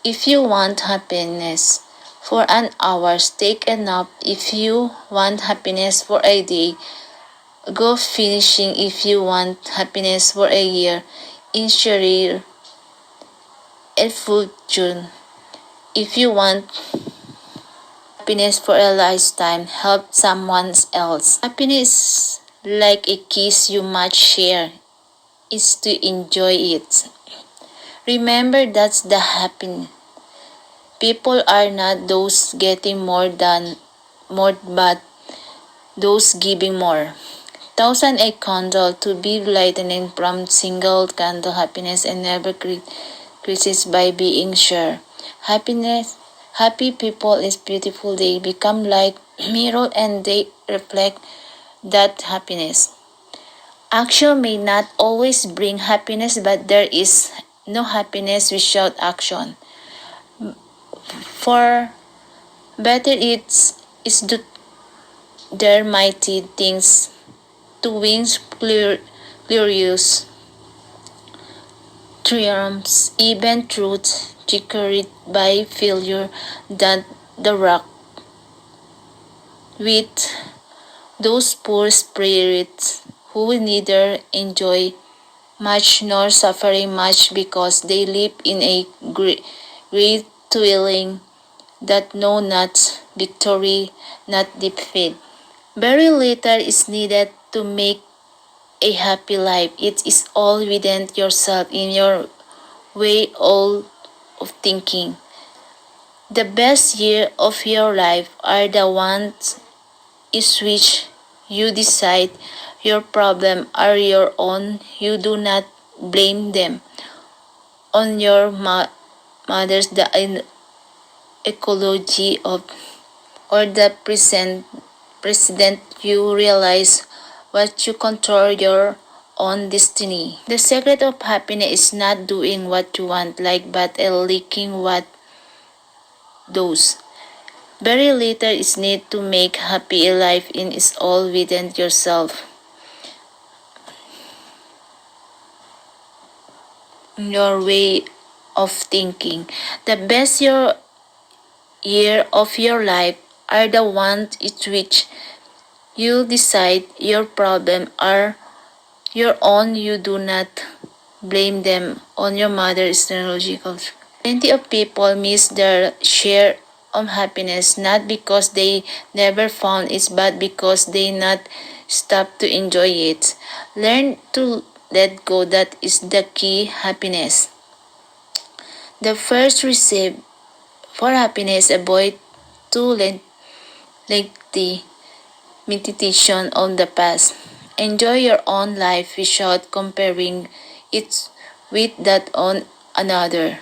If you want happiness for an hour, take a nap. If you want happiness for a day, go fishing. If you want happiness for a year, ensure a fortune. If you want happiness for a lifetime, help someone else. Happiness, like a kiss you must share, is to enjoy it. Remember that's the happiness. People are not those getting more, but those giving more. Thousand a candle to be lightening from single candle happiness and never increases by being sure. Happy people is beautiful. They become like mirror and they reflect that happiness. Action may not always bring happiness, but there is no happiness without action. For better is do their mighty things to wings glorious. triumphs, even truths triggered by failure that the rock with those poor spirits who neither enjoy much nor suffering much because they live in a great dwelling that know not victory, not defeat. Very little is needed to make a happy life. It is all within yourself, in your way all of thinking. The best year of your life are the ones in which you decide your problem are your own. You do not blame them on your mother's the ecology of or the president. You realize what you control your own destiny. The secret of happiness is not doing what you want like but liking what does. Very little is needed to make happy a life in is all within yourself. Your way of thinking. The best year of your life are the ones in which you decide your problem are your own. You do not blame them on your mother's neurological. Plenty of people miss their share of happiness not because they never found it but because they not stop to enjoy it. Learn to let go, that is the key happiness. The first recipe for happiness, avoid too lengthy meditation on the past. Enjoy your own life without comparing it with that on another.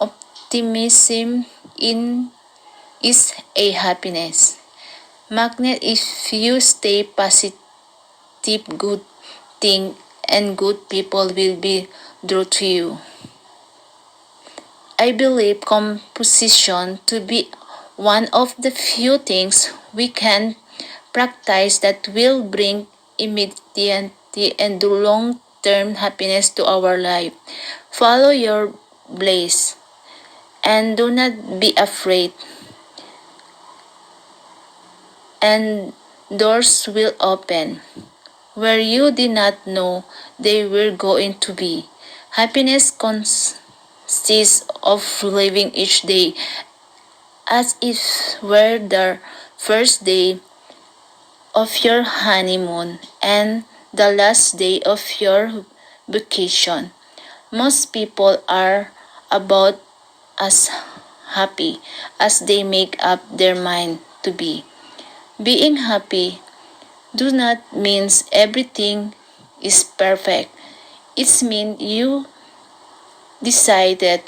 Optimism is a happiness magnet. If you stay positive, good thing and good people will be drawn to you. I believe composition to be one of the few things we can practice that will bring immediate and long-term happiness to our life. Follow your blaze and do not be afraid. And doors will open where you did not know they were going to be. Happiness consists of living each day as if were the first day of your honeymoon and the last day of your vacation. Most people are about as happy as they make up their mind to be. Being happy does not mean everything is perfect. It means you decided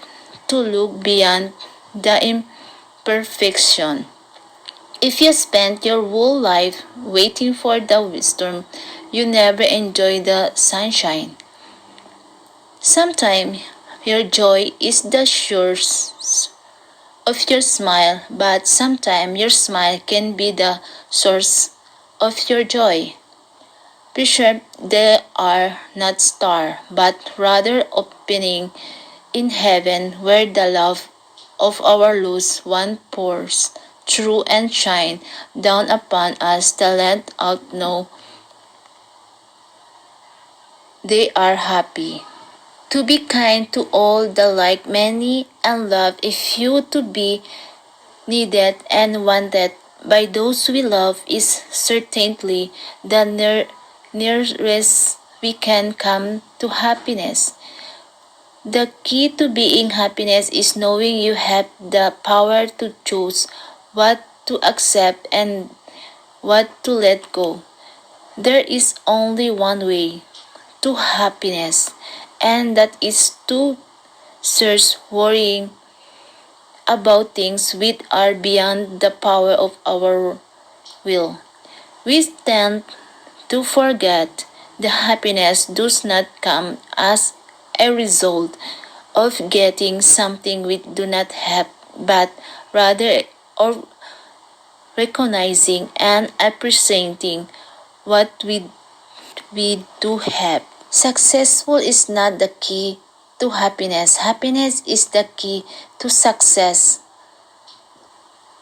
to look beyond the imperfection. If you spend your whole life waiting for the storm, you never enjoy the sunshine. Sometimes your joy is the source of your smile, but sometimes your smile can be the source of your joy. Bishop, they are not stars, but rather opening in heaven where the love of our lost one pours through and shine down upon us to let out know they are happy. To be kind to all the like many and love a few to be needed and wanted by those we love is certainly the nearest we can come to happiness. The key to being happiness is knowing you have the power to choose what to accept and what to let go. There is only one way to happiness, and that is to cease worrying about things which are beyond the power of our will. We tend to forget the happiness does not come as a result of getting something we do not have, but rather of recognizing and appreciating what we do have. Successful is not the key to happiness. Happiness is the key to success.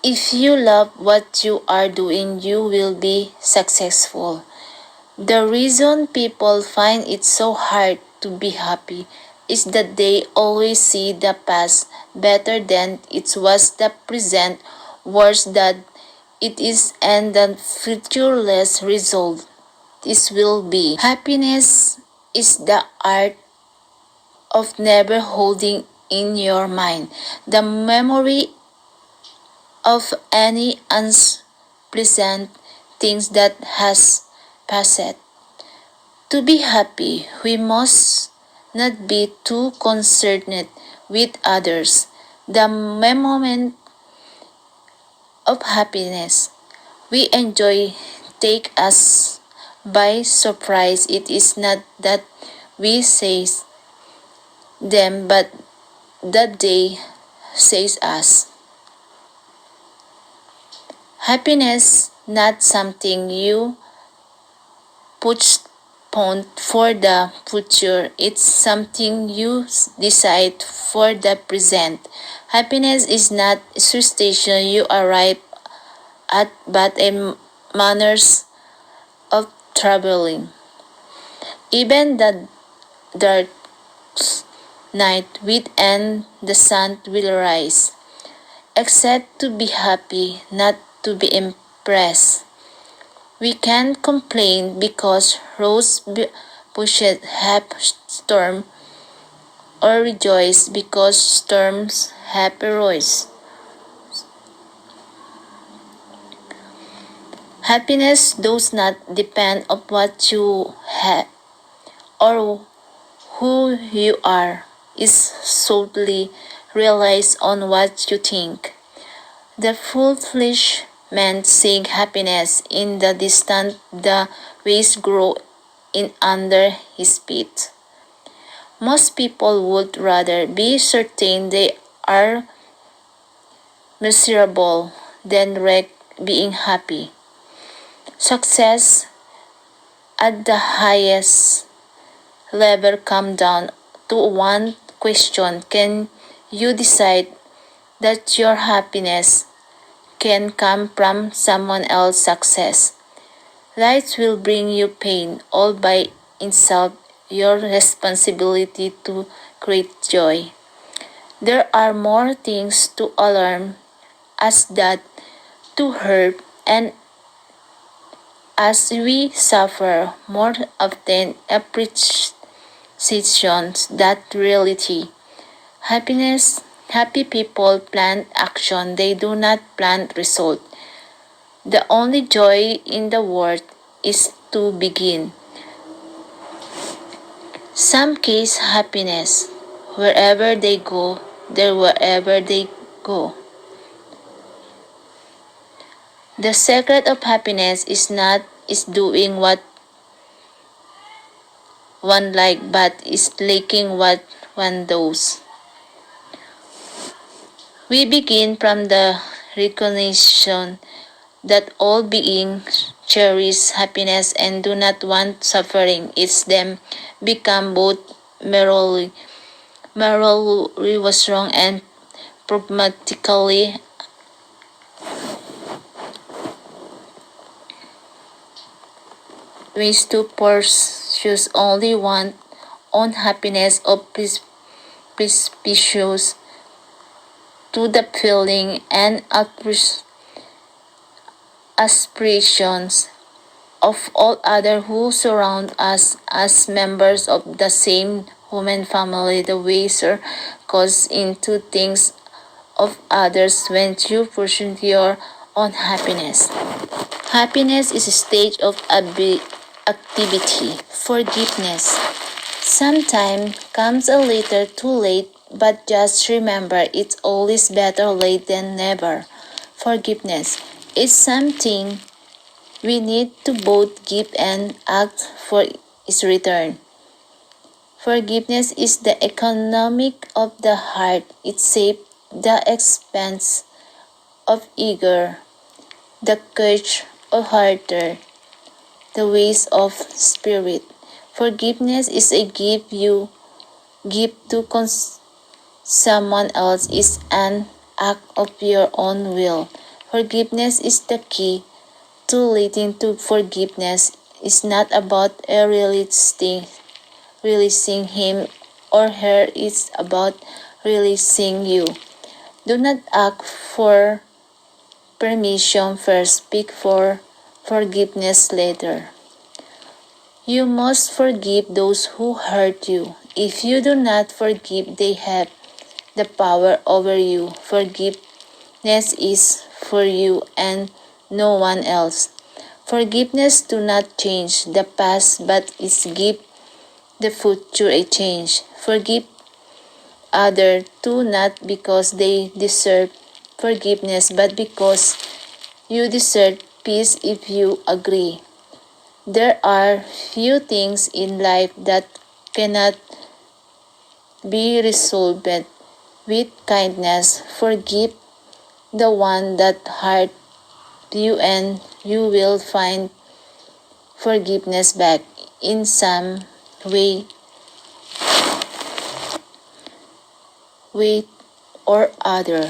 If you love what you are doing, you will be successful. The reason people find it so hard to be happy is that they always see the past better than it was, the present worse than it is, and the future less resolved it will be. Happiness is the art of never holding in your mind the memory of any unpleasant things that has passed. To be happy, we must not be too concerned with others. The moment of happiness we enjoy take us by surprise. It is not that we say them, but that they says us. Happiness not something you postpone for the future. It's something you decide for the present. Happiness is not a station you arrive at, but a manners of traveling. Even the dark night will end, the sun will rise. Except to be happy, not to be impressed. We can't complain because rose bushes have storm, or rejoice because storms have rose. Happiness does not depend on what you have or who you are. Is solely realized on what you think. The foolish man seek happiness in the distant, the waves grow in under his feet. Most people would rather be certain they are miserable than wreck being happy. Success at the highest level comes down to one question: can you decide that your happiness can come from someone else's success? Life will bring you pain all by itself, your responsibility to create joy. There are more things to alarm us than to hurt, and as we suffer more often appreciations that reality. Happy people plan action, they do not plan result. The only joy in the world is to begin. Some case happiness. Wherever they go, there wherever they go. The secret of happiness is not is doing what one like, but is liking what one does. We begin from the recognition that all beings cherish happiness and do not want suffering. It's them become both morally was wrong and pragmatically ways to pursue only one own happiness of suspicious to the feeling and aspirations of all others who surround us as members of the same human family. The ways are caused into things of others when you pursue your own happiness. Happiness is a stage of activity. Forgiveness sometimes comes a little too late, but just remember it's always better late than never. Forgiveness is something we need to both give and act for its return. Forgiveness is the economic of the heart. It saves the expense of eager, the courage of harder, the ways of spirit. Forgiveness is a gift you give to someone else is an act of your own will. Forgiveness is the key to leading to forgiveness. Is not about releasing him or her, it's about releasing you. Do not ask for permission first, speak for forgiveness later. You must forgive those who hurt you. If you do not forgive, they have the power over you. Forgiveness is for you and no one else. Forgiveness do not change the past, but it give the future a change. Forgive others too, not because they deserve forgiveness, but because you deserve peace if you agree. There are few things in life that cannot be resolved with kindness. Forgive the one that hurt you and you will find forgiveness back in some way, way or other.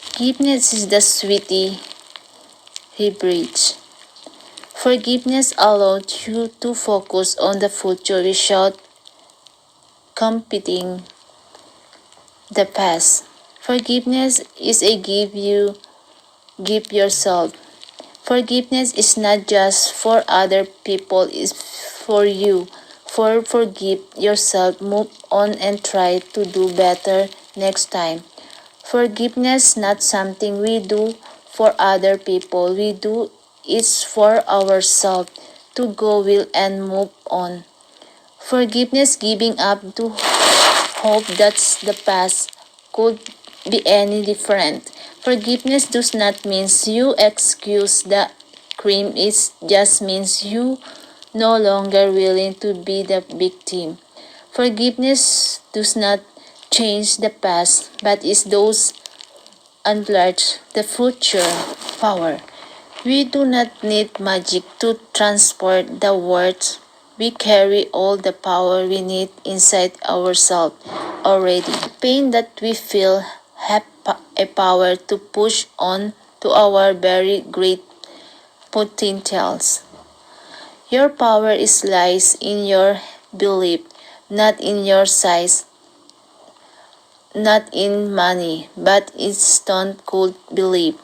Forgiveness is the sweetie bridge. Forgiveness allows you to focus on the future without competing the past. Forgiveness is a gift you give yourself. Forgiveness is not just for other people, it's for you. Forgive yourself, move on and try to do better next time. Forgiveness not something we do for other people. We do it for ourselves to go will and move on. Forgiveness giving up to hope that the past could be any different. Forgiveness does not mean you excuse the crime, it just means you no longer willing to be the victim. Forgiveness does not change the past, but it does enlarge the future power. We do not need magic to transport the world. We carry all the power we need inside ourselves already. The pain that we feel have a power to push on to our very great potentials. Your power lies in your belief, not in your size, not in money, but in stone cold belief.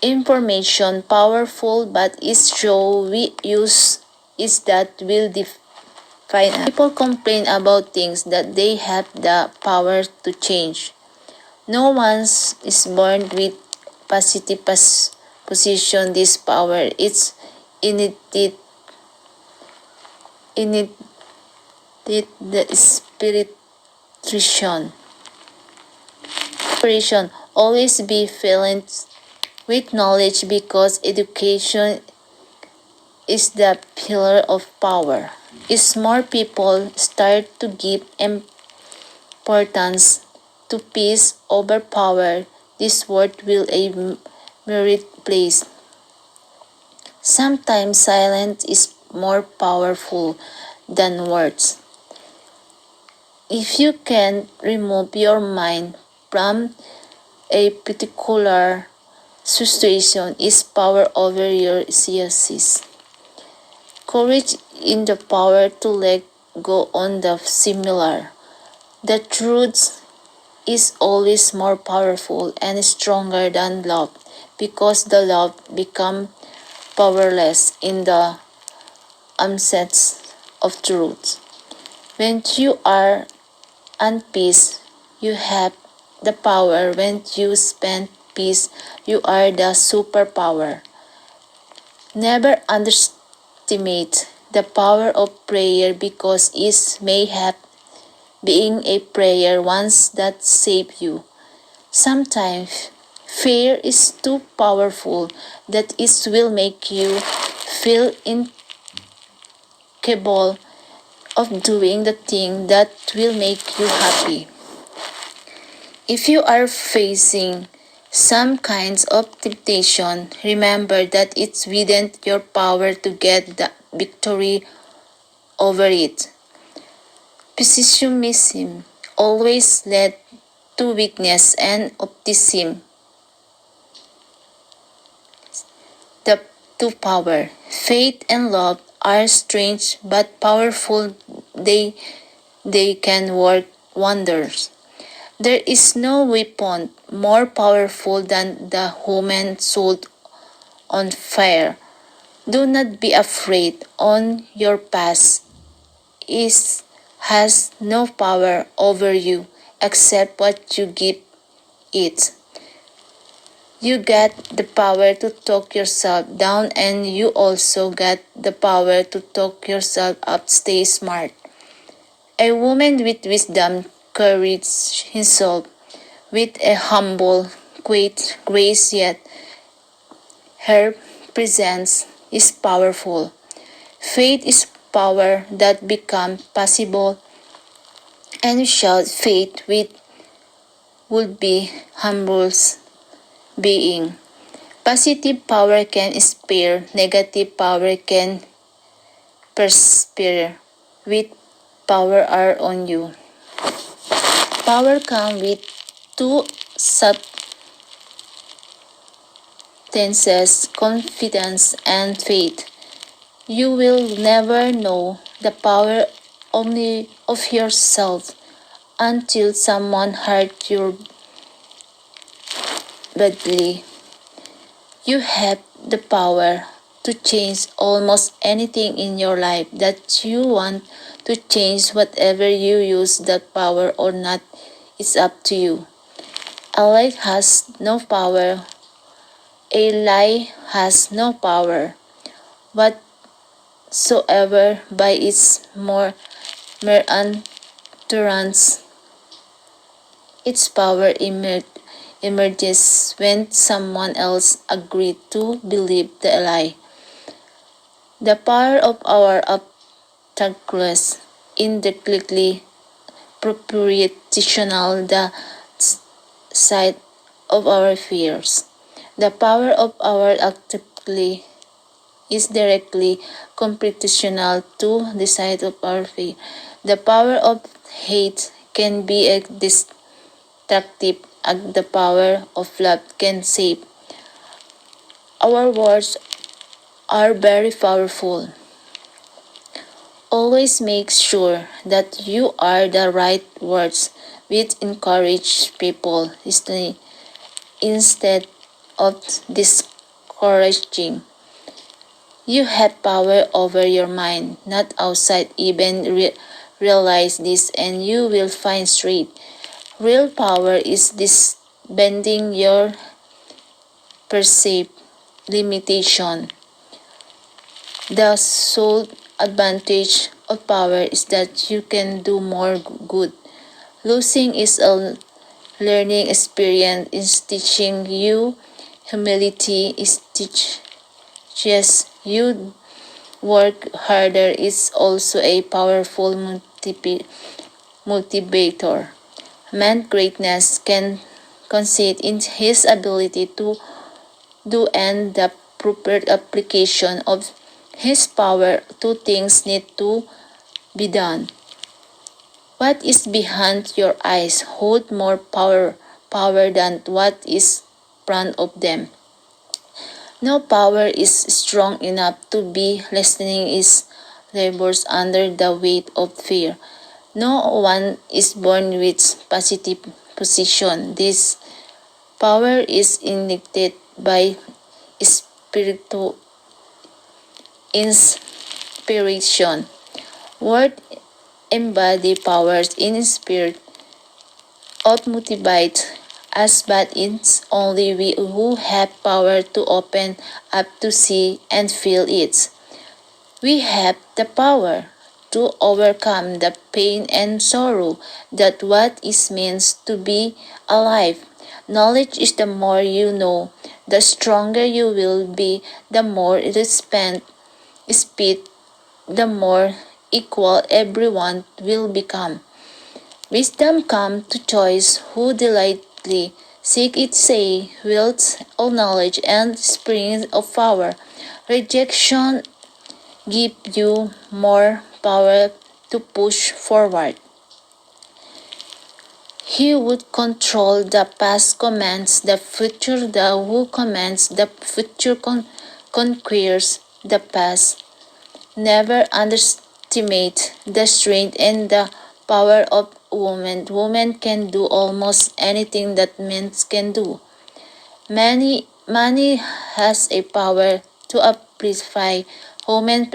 Information powerful, but it's show we use is that will define us. People complain about things that they have the power to change. No one is born with positive position this power. It's innate the spiritual. Always be filled with knowledge because education is the pillar of power. As more people start to give importance to peace over power, this world will a merit place. Sometimes silence is more powerful than words. If you can remove your mind from a particular situation, is power over your senses. Courage in the power to let go on the similar. The truth is always more powerful and stronger than love because the love becomes powerless in the absence of truth. When you are at peace, you have the power. When you spend peace, you are the superpower. Never underestimate the power of prayer because it may have been a prayer once that saved you. Sometimes fear is too powerful that it will make you feel incapable of doing the thing that will make you happy. If you are facing some kinds of temptation, remember that it's within your power to get the victory over it. Pessimism always led to weakness, and optimism to power. Faith and love are strange but powerful. They can work wonders. There is no weapon more powerful than the human soul on fire. Do not be afraid. On your past has no power over you except what you give it. You get the power to talk yourself down, and you also get the power to talk yourself up. Stay smart. A woman with wisdom carries herself with a humble, quiet grace, yet her presence is powerful. Faith is power that becomes possible, and without faith would be humble being. Positive power can inspire, negative power can perspire. With power are on you. Power comes with two substances, confidence and faith. You will never know the power only of yourself until someone hurt you badly. You have the power to change almost anything in your life that you want to change. Whatever you use that power or not, it's up to you. A lie has no power. A lie has no power whatsoever by its mere utterance. Its power emerges when someone else agrees to believe the lie. The power of our obstacles indirectly proportional the sight of our fears. The power of our obstacles is directly proportional to the sight of our fear. The power of hate can be a destructive, and the power of love can save. Our words are very powerful. Always make sure that you are the right words which encourage people instead of discouraging. You have power over your mind, not outside. Even realize this, and you will find straight. Real power is this bending your perceived limitation. The sole advantage of power is that you can do more good. Losing is a learning experience. Is teaching you humility. Is teaches you work harder. Is also a powerful motivator. Man's greatness can consist in his ability to do, and the proper application of his power to things need to be done. What is behind your eyes hold more power than what is in front of them. No power is strong enough to be lessening its labors under the weight of fear. No one is born with positive position. This power is injected by spiritual inspiration. Word embody powers in spirit ought motivate us, but it's only we who have power to open up to see and feel it. We have the power to overcome the pain and sorrow that what it means to be alive. Knowledge is the more you know, the stronger you will be, the more speed, the more equal everyone will become. Wisdom comes to choice who delightly seek it, say, wealth of knowledge and springs of power. Rejection give you more power to push forward. He would control the past commands the future, the who commands the future conquers the past. Never underestimate the strength and the power of women. Women can do almost anything that men can do. Money has a power to amplify women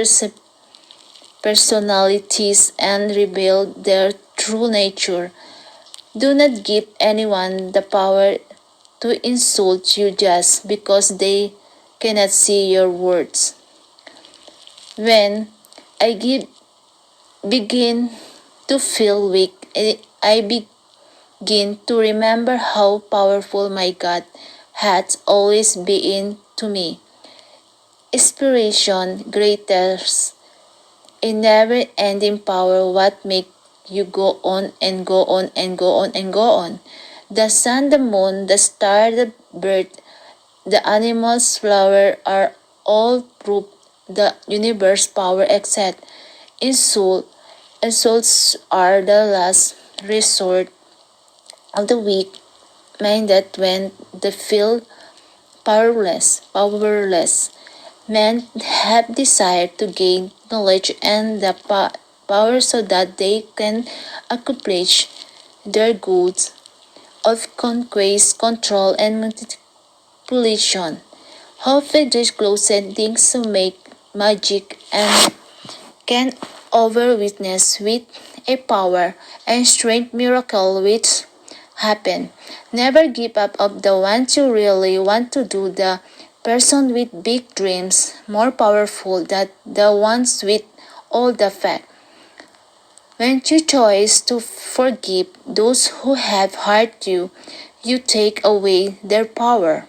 personalities and reveal their true nature. Do not give anyone the power to insult you just because they cannot see your words. When I begin to feel weak, I begin to remember how powerful my God has always been to me. Inspiration, greatest, a never-ending power what make you go on and go on and go on and go on. The sun, the moon, the star, the bird, the animals, flower are all proof the universe power except insults are the last resort of the weak minded when they feel powerless. Men have desire to gain knowledge and the power so that they can accomplish their goals of conquest, control, and manipulation. However, these closet things to make magic and can overwitness with a power and strength miracle which happen. Never give up of the ones you really want to do. The person with big dreams more powerful than the ones with all the fact. When you choose to forgive those who have hurt you, you take away their power.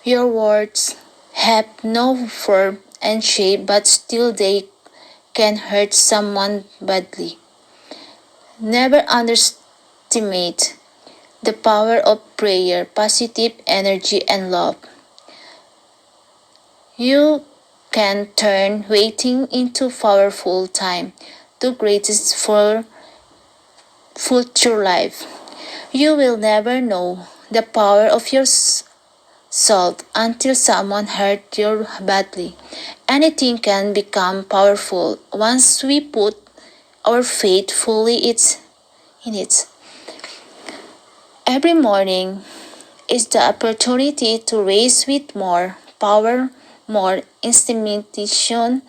Your words have no form and shape, but still they can hurt someone badly. Never underestimate the power of prayer, positive energy, and love. You can turn waiting into powerful time, to greatest for future life. You will never know the power of your salt until someone hurt you badly. Anything can become powerful once we put our faith fully in it. Every morning is the opportunity to raise with more power, more instrumentation,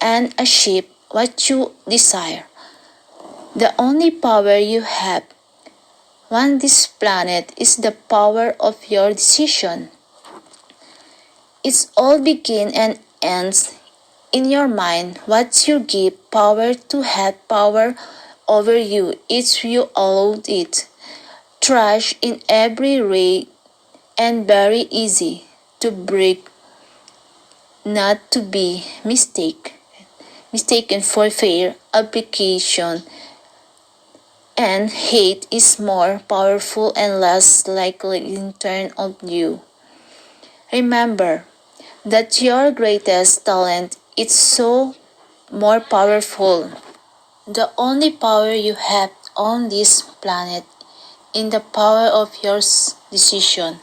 and achieve what you desire. The only power you have on this planet is the power of your decision. It all begins and ends in your mind. What you give power to have power over you if you allow it. Trash in every way and very easy to break, not to be mistaken for fair application, and hate is more powerful and less likely in turn on you. Remember that your greatest talent is so more powerful. The only power you have on this planet in the power of your decision.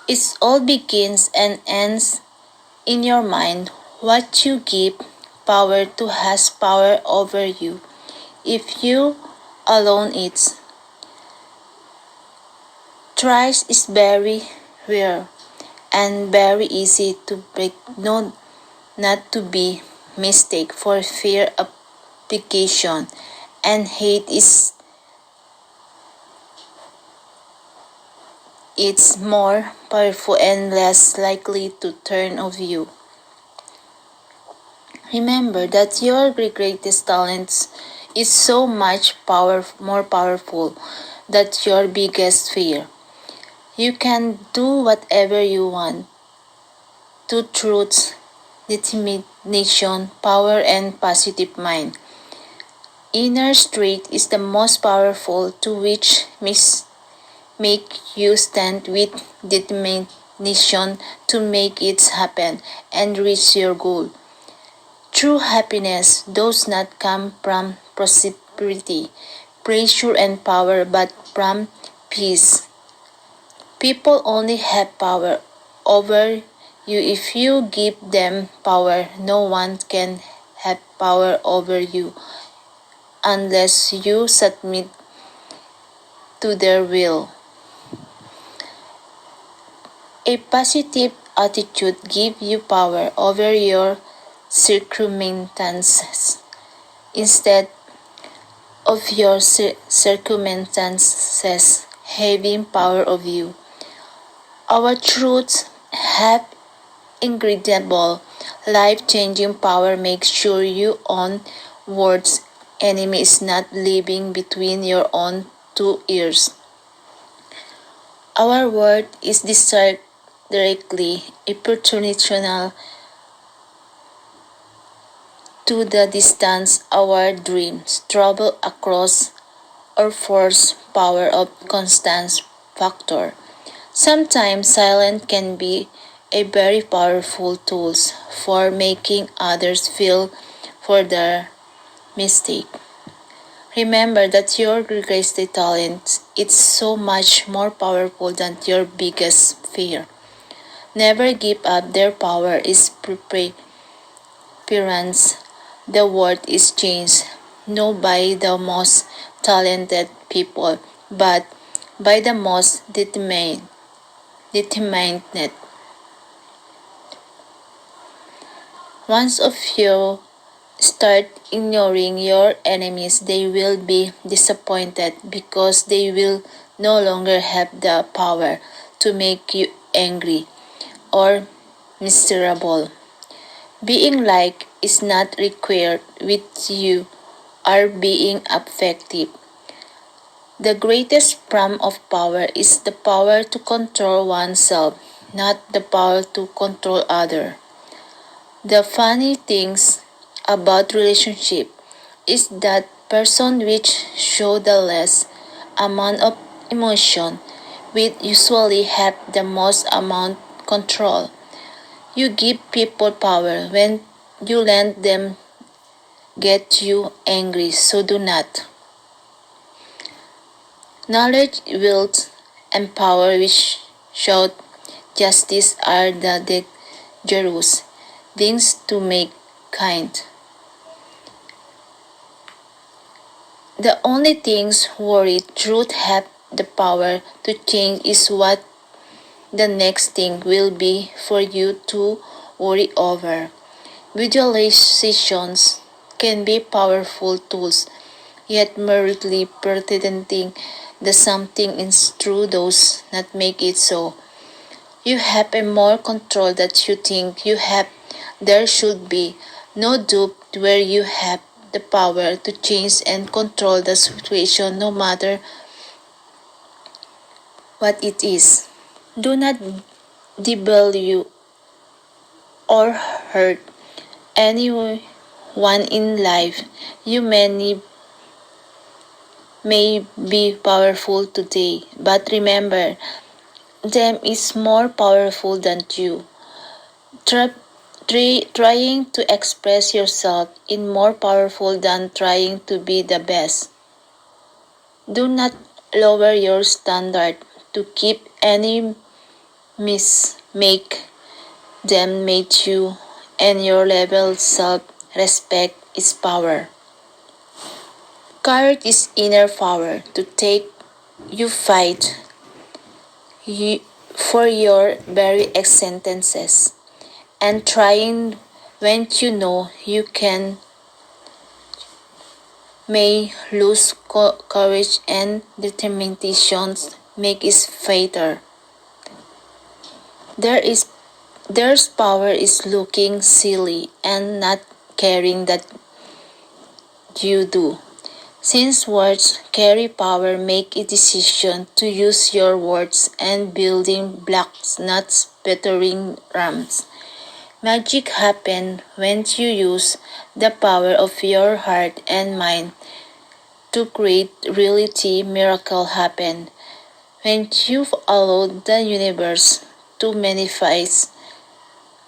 It all begins and ends in your mind. What you give power to has power over you. If you alone it. Trust is very rare and very easy to break. No, not to be mistake for fear application, and hate is it's more powerful and less likely to turn of you. Remember that your greatest talent is so much more powerful than your biggest fear. You can do whatever you want. To truth, determination, power, and positive mind. Inner strength is the most powerful to which make you stand with determination to make it happen and reach your goal. True happiness does not come from prosperity, pressure and power, but from peace. People only have power over you if you give them power. No one can have power over you unless you submit to their will. A positive attitude gives you power over your circumstances instead of your circumstances having power over you. Our truths have incredible, life-changing power. Make sure your own words enemy is not living between your own two ears. Our word is desired directly proportional to the distance our dreams travel across or force power of constant factor. Sometimes silence can be a very powerful tool for making others feel for their mistake. Remember that your greatest talent is so much more powerful than your biggest fear. Never give up. Their power is preference. The world is changed not by the most talented people, but by the most determined. Once of you start ignoring your enemies, they will be disappointed because they will no longer have the power to make you angry or miserable. Being liked is not required with you are being effective. The greatest form of power is the power to control oneself, not the power to control others. The funny things about relationship is that person which show the less amount of emotion will usually have the most amount control. You give people power when you let them get you angry, so do not. Knowledge, wealth, and power which shout justice are the dangerous things to make kind. The only things worried truth have the power to change is what the next thing will be for you to worry over. Visualizations can be powerful tools, yet merely pretending that something is true does not make it so. You have a more control that you think you have. There should be no doubt where you have the power to change and control the situation no matter what it is. Do not devalue or hurt anyone in life. You may be powerful today, but remember, them is more powerful than you. Trying to express yourself is more powerful than trying to be the best. Do not lower your standard to keep any make them meet you, and your level self-respect is power. Courage is inner power to take you fight for your very existences and trying when you know you can may lose courage and determination make it fatal. There's power is looking silly and not caring that you do. Since words carry power, make a decision to use your words and building blocks, not battering rams. Magic happens when you use the power of your heart and mind to create reality. Miracle happen when you allow the universe to manifest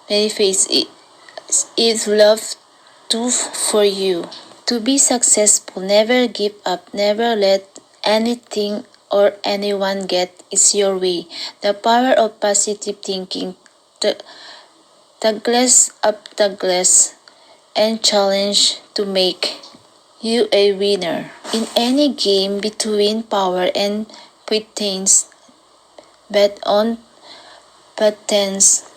its love to for you. To be successful, never give up, never let anything or anyone get is your way. The power of positive thinking, the glass up the glass, and challenge to make you a winner. In any game between power and pretense, bet on pretense.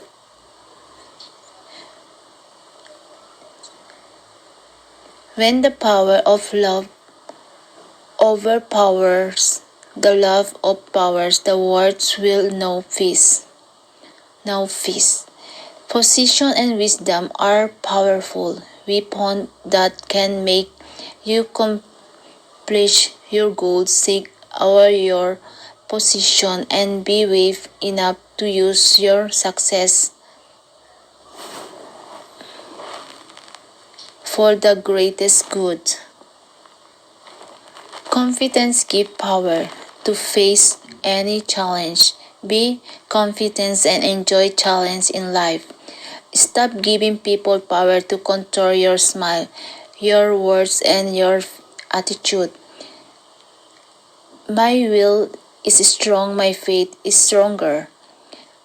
When the power of love overpowers the love of powers, the words will know peace. Now peace. Position and wisdom are powerful weapons that can make you accomplish your goals. Seek over your position and be brave enough to use your success for the greatest good. Confidence gives power to face any challenge. Be confident and enjoy challenge in life. Stop giving people power to control your smile, your words, and your attitude. My will is strong, my faith is stronger.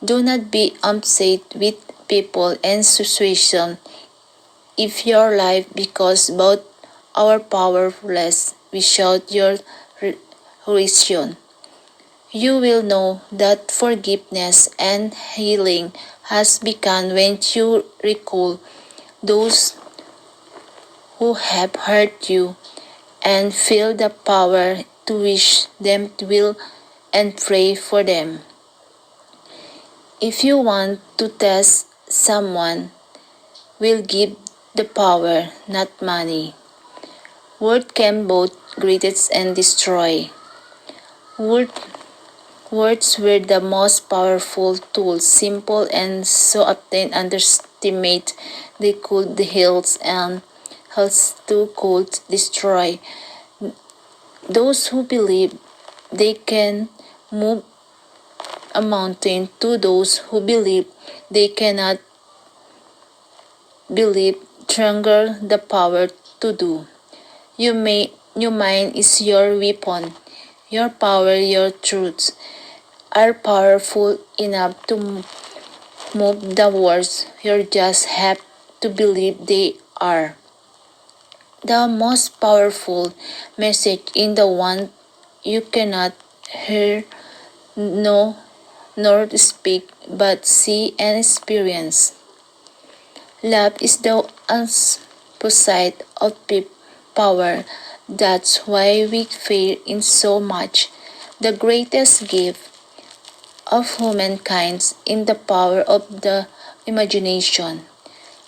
Do not be upset with people and situations if your life because both are powerless without your reason. You will know that forgiveness and healing has begun when you recall those who have hurt you and feel the power to wish them well and pray for them. If you want to test someone, will give the power, not money. Words can both greet and destroy. Words were the most powerful tools, simple and so often underestimated. They could heal and health too could destroy. Those who believe they can move a mountain to those who believe they cannot believe stronger the power to do. Your mind is your weapon. Your power, your truths are powerful enough to move the words. You just have to believe they are. The most powerful message in the one you cannot hear, know, nor speak, but see and experience. Love is the opposite of power. That's why we fail in so much. The greatest gift of humankind in the power of the imagination.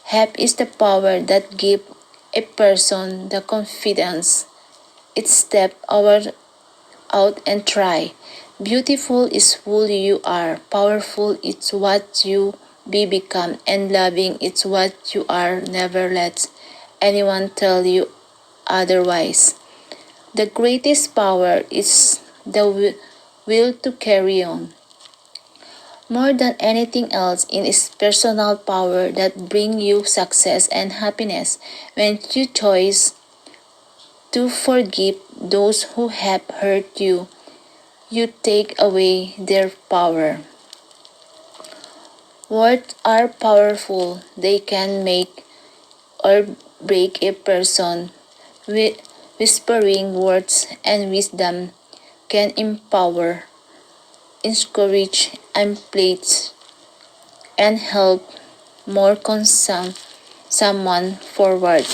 Have is the power that gives a person the confidence. It step out and try. Beautiful is who you are. Powerful is what you become. And loving is what you are. Never let anyone tell you otherwise. The greatest power is the will to carry on. More than anything else it is personal power that brings you success and happiness. When you choose to forgive those who have hurt you, you take away their power. Words are powerful. They can make or break a person. Whispering words and wisdom can empower, encourage, and please, and help more someone forward.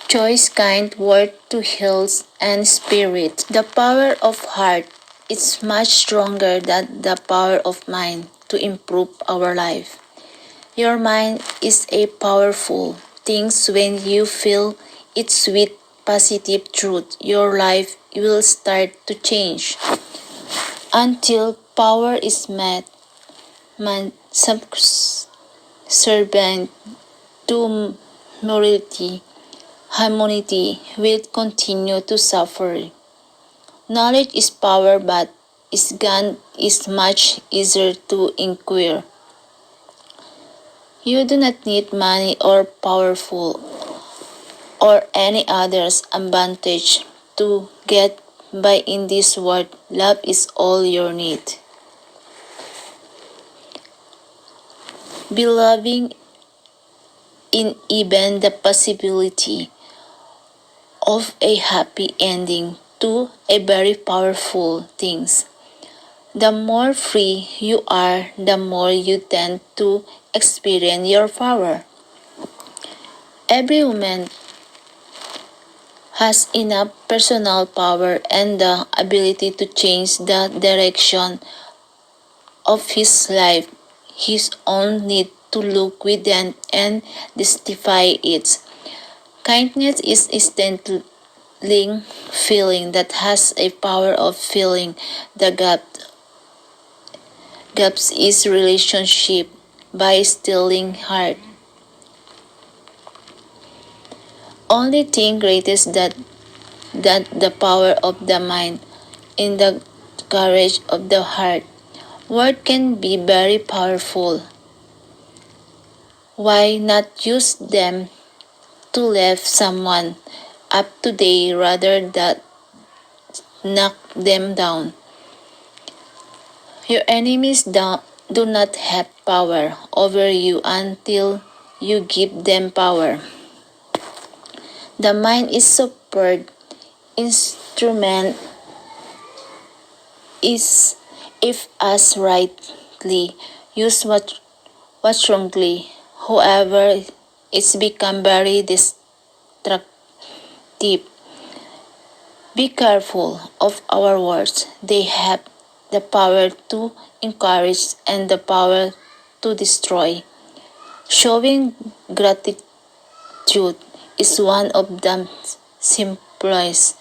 Choice kind word to health and spirit. The power of heart is much stronger than the power of mind to improve our life. Your mind is a powerful thing when you fill it with positive truth. Your life will start to change. Until power is met, man servant to morality, harmony will continue to suffer. Knowledge is power, but its gun is much easier to acquire. You do not need money or powerful. or any other's advantage to get by in this world. Love is all you need. Believing in even the possibility of a happy ending to a very powerful things. The more free you are, the more you tend to experience your power. Every woman has enough personal power and the ability to change the direction of his life. His own need to look within and justify it. Kindness is instantly feeling that has a power of filling the gaps is relationship by stealing heart. Only thing greatest that the power of the mind in the courage of the heart. Word can be very powerful. Why not use them to lift someone up today rather than knock them down? Your enemies do not have power over you until you give them power. The mind is superb instrument is if as rightly used what wrongly. However, it's become very destructive. Be careful of our words. They have the power to encourage and the power to destroy. Showing gratitude is one of the simplest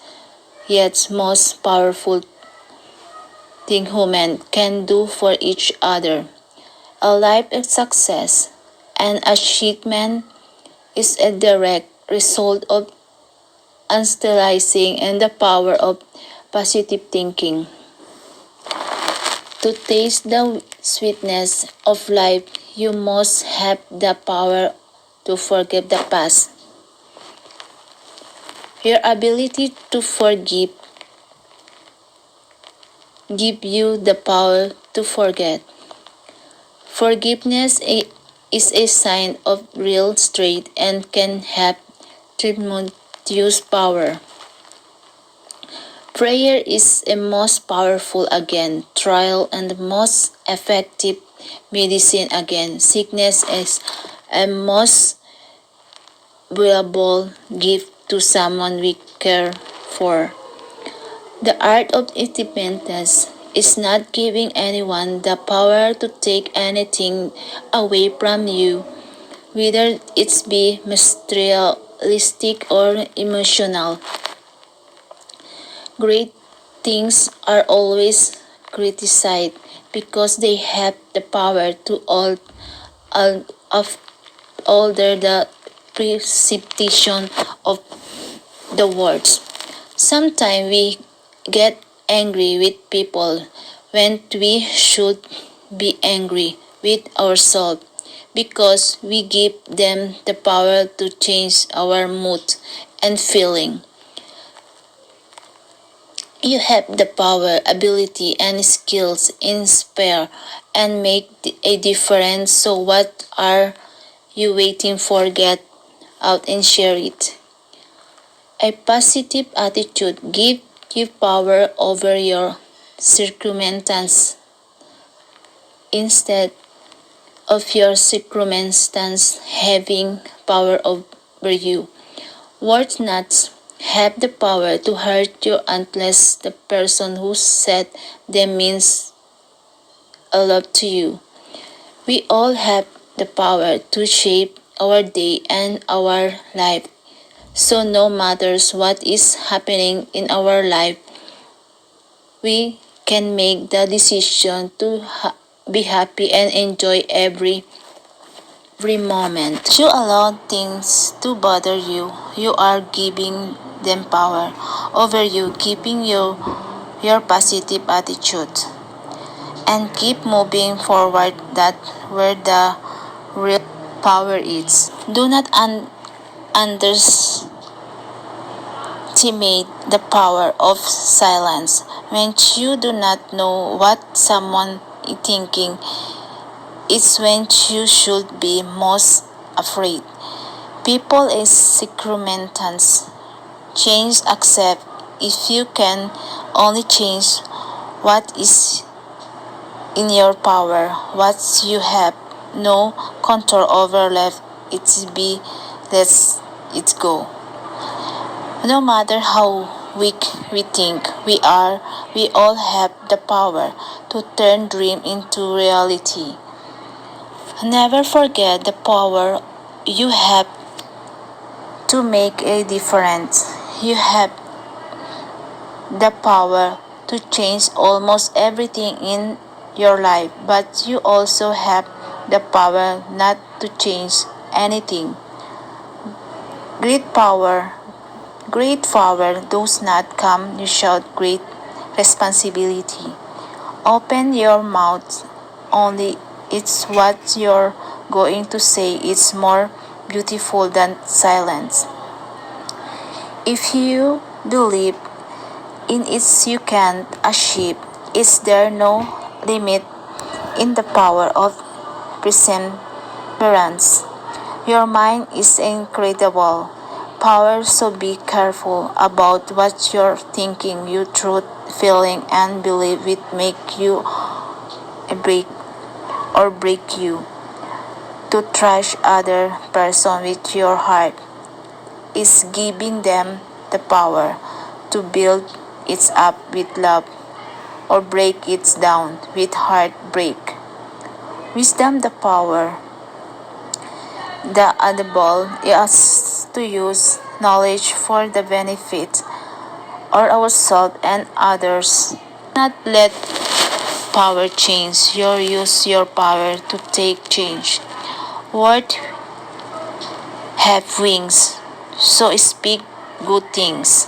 yet most powerful thing humans can do for each other. A life of success and achievement is a direct result of analyzing and the power of positive thinking. To taste the sweetness of life, you must have the power to forgive the past. Your ability to forgive give you the power to forget. Forgiveness is a sign of real strength and can have tremendous power. Prayer is a most powerful again trial and the most effective medicine against sickness is a most valuable gift to someone we care for. The art of independence is not giving anyone the power to take anything away from you, whether it be materialistic or emotional. Great things are always criticized because they have the power to alter the perception of the words. Sometimes we get angry with people when we should be angry with ourselves because we give them the power to change our mood and feeling. You have the power, ability, and skills inspire and make a difference. So what are you waiting for? Get out and share it. A positive attitude gives you power over your circumstances instead of your circumstance having power over you. Words not have the power to hurt you unless the person who said them means a love to you. We all have the power to shape our day and our life. So no matters what is happening in our life, we can make the decision to be happy and enjoy every moment. You allow things to bother you. You are giving them power over you, keeping your positive attitude. And keep moving forward that where the real power is. Do not underestimate underestimate the power of silence. When you do not know what someone is thinking, it's when you should be most afraid. People is circumstance change accept if you can only change what is in your power, what you have no control over, let it be, let it go. No matter how weak we think we are, we all have the power to turn dream into reality. Never forget the power you have to make a difference. You have the power to change almost everything in your life, but you also have the power not to change anything. Great power Great power does not come without great responsibility. Open your mouth only it's what you're going to say is more beautiful than silence. If you believe in it you can't achieve, is there no limit in the power of perseverance? Your mind is incredible power, so be careful about what you're thinking. Your truth, feeling, and belief it make you break or break you. To trust other person with your heart is giving them the power to build it up with love or break it down with heartbreak. Wisdom the power. The audible is to use knowledge for the benefit of ourselves and others. Not let power change. You use your power to take change. Words have wings, so speak good things.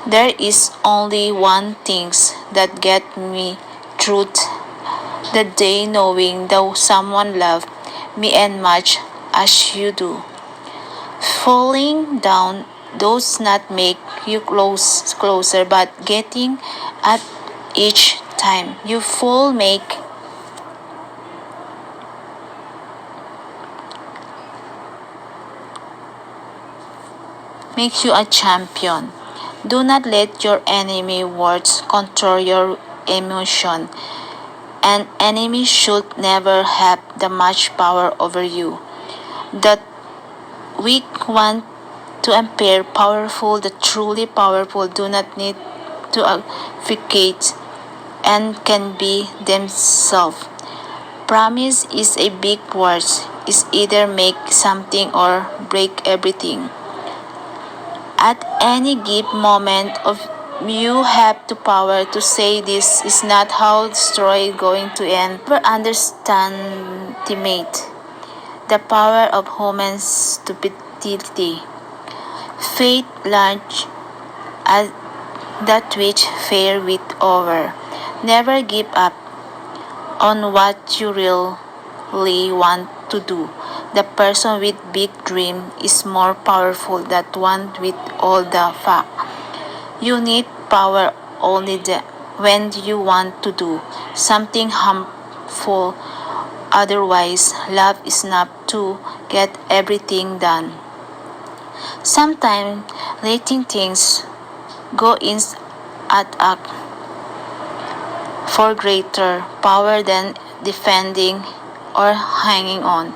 There is only one thing that get me through the day, knowing that someone loved me as much as you do. Falling down does not make you closer, but getting up each time you fall makes you a champion. Do not let your enemy words control your emotion. An enemy should never have the much power over you. The weak want to appear powerful. The truly powerful do not need to advocate and can be themselves. Promise is a big word. Is either make something or break everything. At any given moment of you have the power to say this is not how the story is going to end. Never underestimate the power of human stupidity. Faith large as that which fear with over. Never give up on what you really want to do. The person with big dream is more powerful than one with all the fact. You need power only when you want to do something harmful. Otherwise, love is not to get everything done. Sometimes letting things go is act for greater power than defending or hanging on.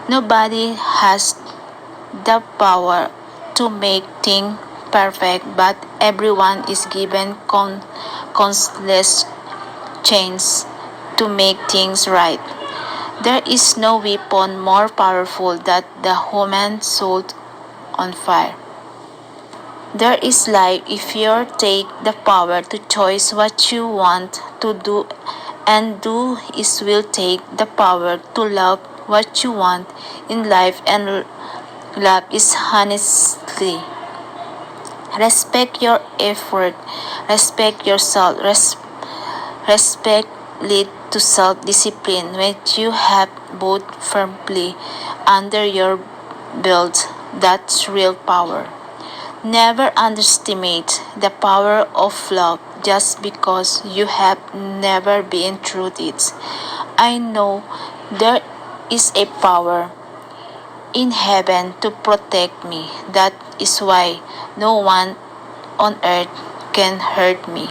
Nobody has the power to make things perfect, but everyone is given countless chance to make things right. There is no weapon more powerful than the human soul on fire. There is life if you take the power to choose what you want to do and do is will take the power to love what you want in life and love is honestly. Respect your effort, respect yourself, respect lead to self-discipline. When you have both firmly under your belt, that's real power. Never underestimate the power of love just because you have never been through it. I know there is a power in heaven to protect me. That is why no one on earth can hurt me.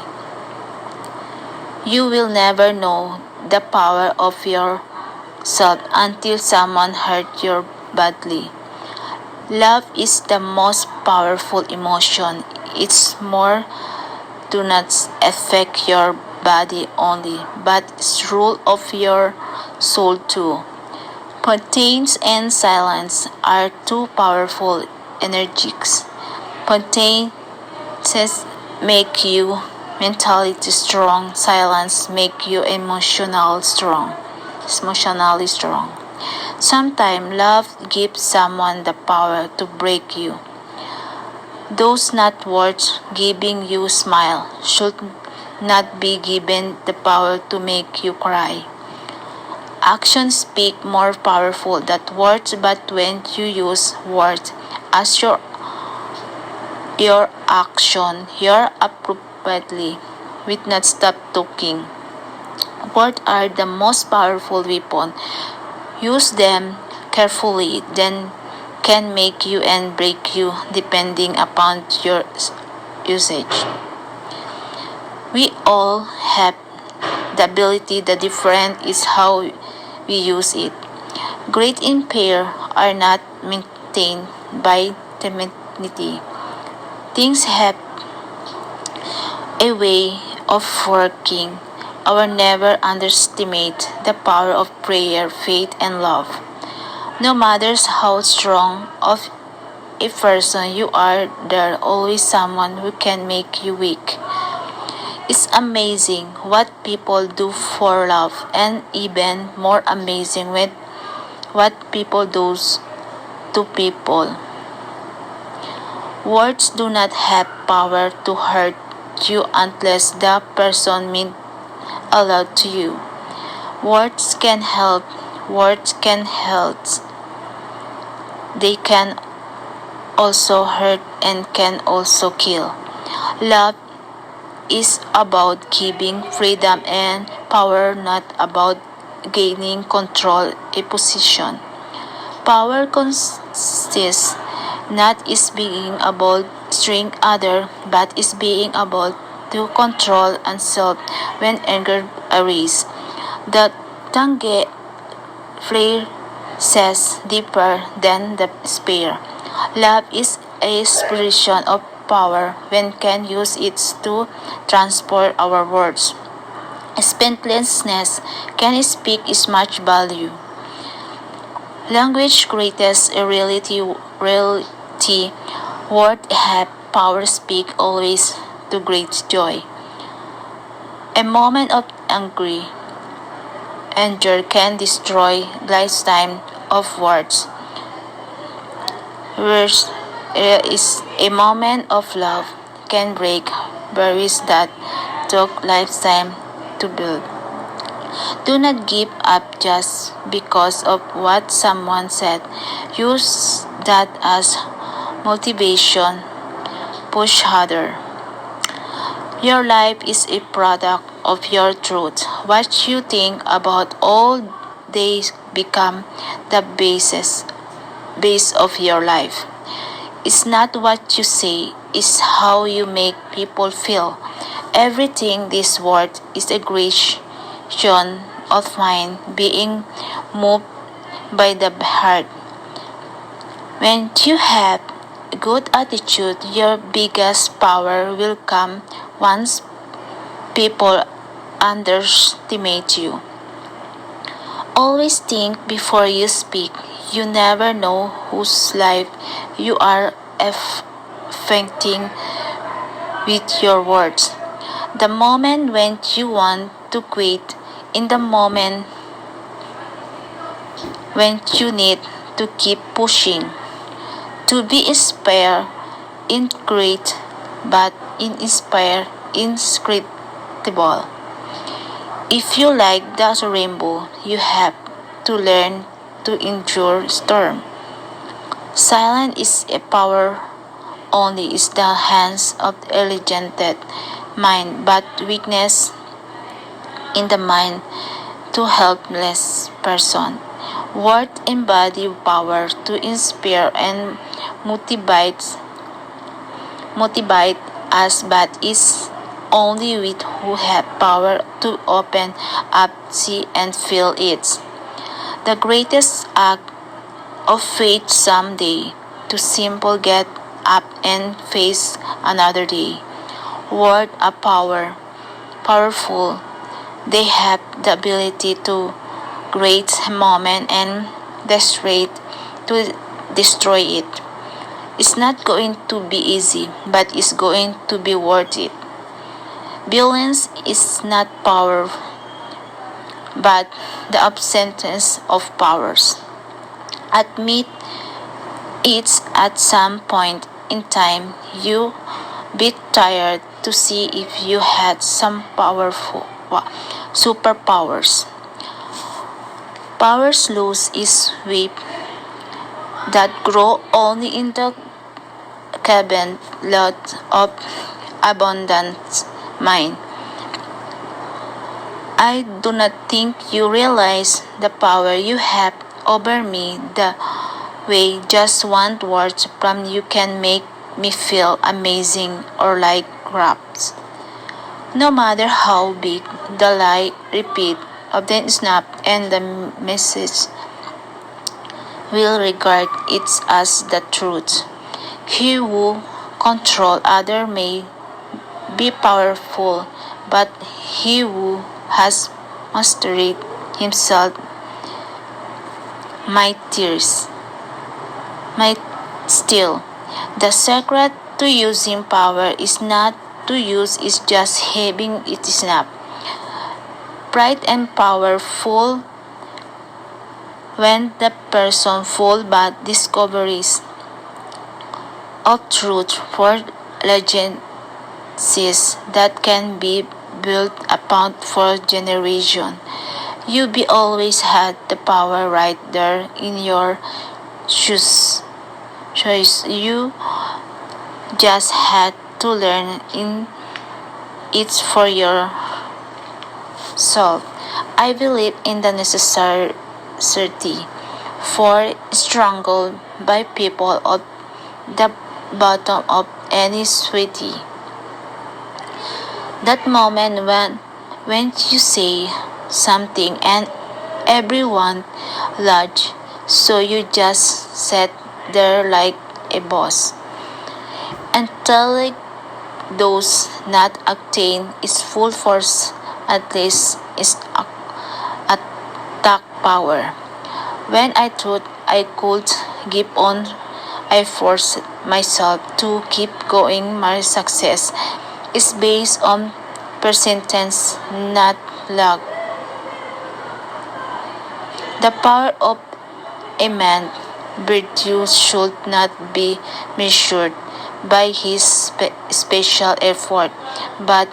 You will never know the power of yourself until someone hurt you badly. Love is the most powerful emotion. It's more do not affect your body only, but it's rule of your soul too. Spontaneous and silence are two powerful energies. Spontaneous make you mentally strong. Silence make you emotionally strong. Sometimes love gives someone the power to break you. Those not words giving you smile should not be given the power to make you cry. Actions speak more powerful than words, but when you use words as your action, your appropriately will not stop talking. Words are the most powerful weapon. Use them carefully, then can make you and break you depending upon your usage. We all have the ability, the difference is how we use it. Great empire are not maintained by timidity. Things have a way of working. Our never underestimate the power of prayer, faith, and love. No matter how strong of a person you are, there always someone who can make you weak. It's amazing what people do for love, and even more amazing with what people do to people. Words do not have power to hurt you unless the person means a lot to you. Words can help. Words can help. They can also hurt and can also kill. Love is about giving freedom and power, not about gaining control a position. Power consists not is being able to string other, but is being able to control oneself when anger arises. The Tange flare says deeper than the spear. Love is a expression of power when can use it to transport our words. Spendlessness can speak is much value. Language creates a reality. Word have power speak always to great joy. A moment of anger can destroy lifetime of words. Whereas is a moment of love can break barriers that took lifetime to build. Do not give up just because of what someone said. Use that as motivation. Push harder. Your life is a product of your truth. What you think about all days become the base of your life. It's not what you say, it's how you make people feel. Everything this world is a creation of mine being moved by the heart. When you have a good attitude, your biggest power will come once people underestimate you. Always think before you speak. You never know whose life you are affecting with your words. The moment when you want to quit, in the moment when you need to keep pushing. To be inspired, in great, but inspired, inscrutable. If you like the rainbow, you have to learn to endure storm. Silence is a power only is the hands of the illuminated mind, but weakness in the mind to helpless person. Words embody power to inspire and motivate us, but is only we who have power to open up, see, and feel it. The greatest act of faith someday to simply get up and face another day. Words are powerful. They have the ability to create a moment and desperate to destroy it. It's not going to be easy, but it's going to be worth it. Violence is not power, but the absence of powers. Admit it at some point in time. You be tired to see if you had some powerful superpowers. Powers lose is weep that grow only in the cabin lot of abundant mind. I do not think you realize the power you have over me, the way just one word from you can make me feel amazing or like crabs. No matter how big the lie, repeat, often snap, and the message will regard it as the truth. He who control others may be powerful, but he who has mastered himself might still. The secret to using power is not to use is just having it enough. Pride and power full when the person full but discoveries of truth for legacies that can be built upon for generation. You be always had the power right there in your shoes. Choice. You just had to learn in it for yourself. I believe in the necessity for struggle by people at the bottom of any sweaty. That moment when you say something and everyone laughs, so you just sat there like a boss. And telling those not acting is full force, at least is attack power. When I thought I could give on, I forced myself to keep going. My success is based on percentage, not luck. The power of a man virtue should not be measured by his special effort, but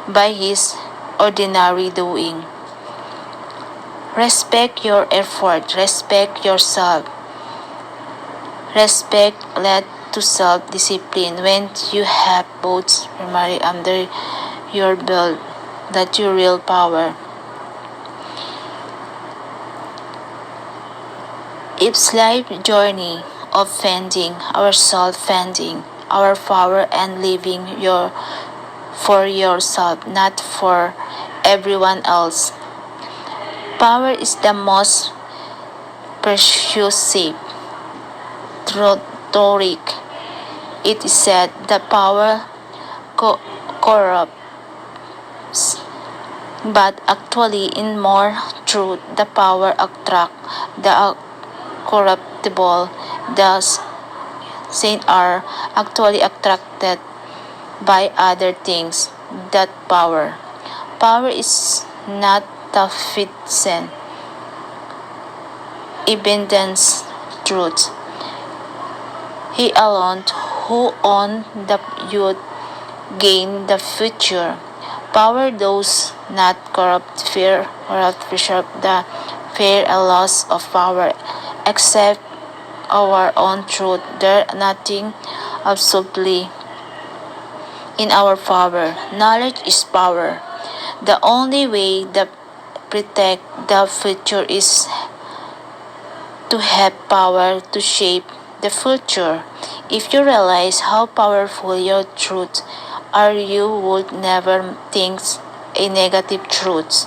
by his ordinary doing. Respect your effort, respect yourself, respect led to self-discipline. When you have both primary under your belt, that your real power. It's life journey of finding ourselves, finding our power and living for yourself, not for everyone else. Power is the most persuasive rhetoric. It is said the power corrupts, but actually in more truth, the power attracts the corruptible. Thus, saints are actually attracted by other things that power. Power is not the fitsen, evidence truth. He alone who on the youth gain the future. Power does not corrupt fear, corrupt preserve the fear and loss of power, except our own truth. There nothing absolutely in our power. Knowledge is power. The only way to protect the future is to have power to shape the future. If you realize how powerful your truths are, you would never think a negative truth.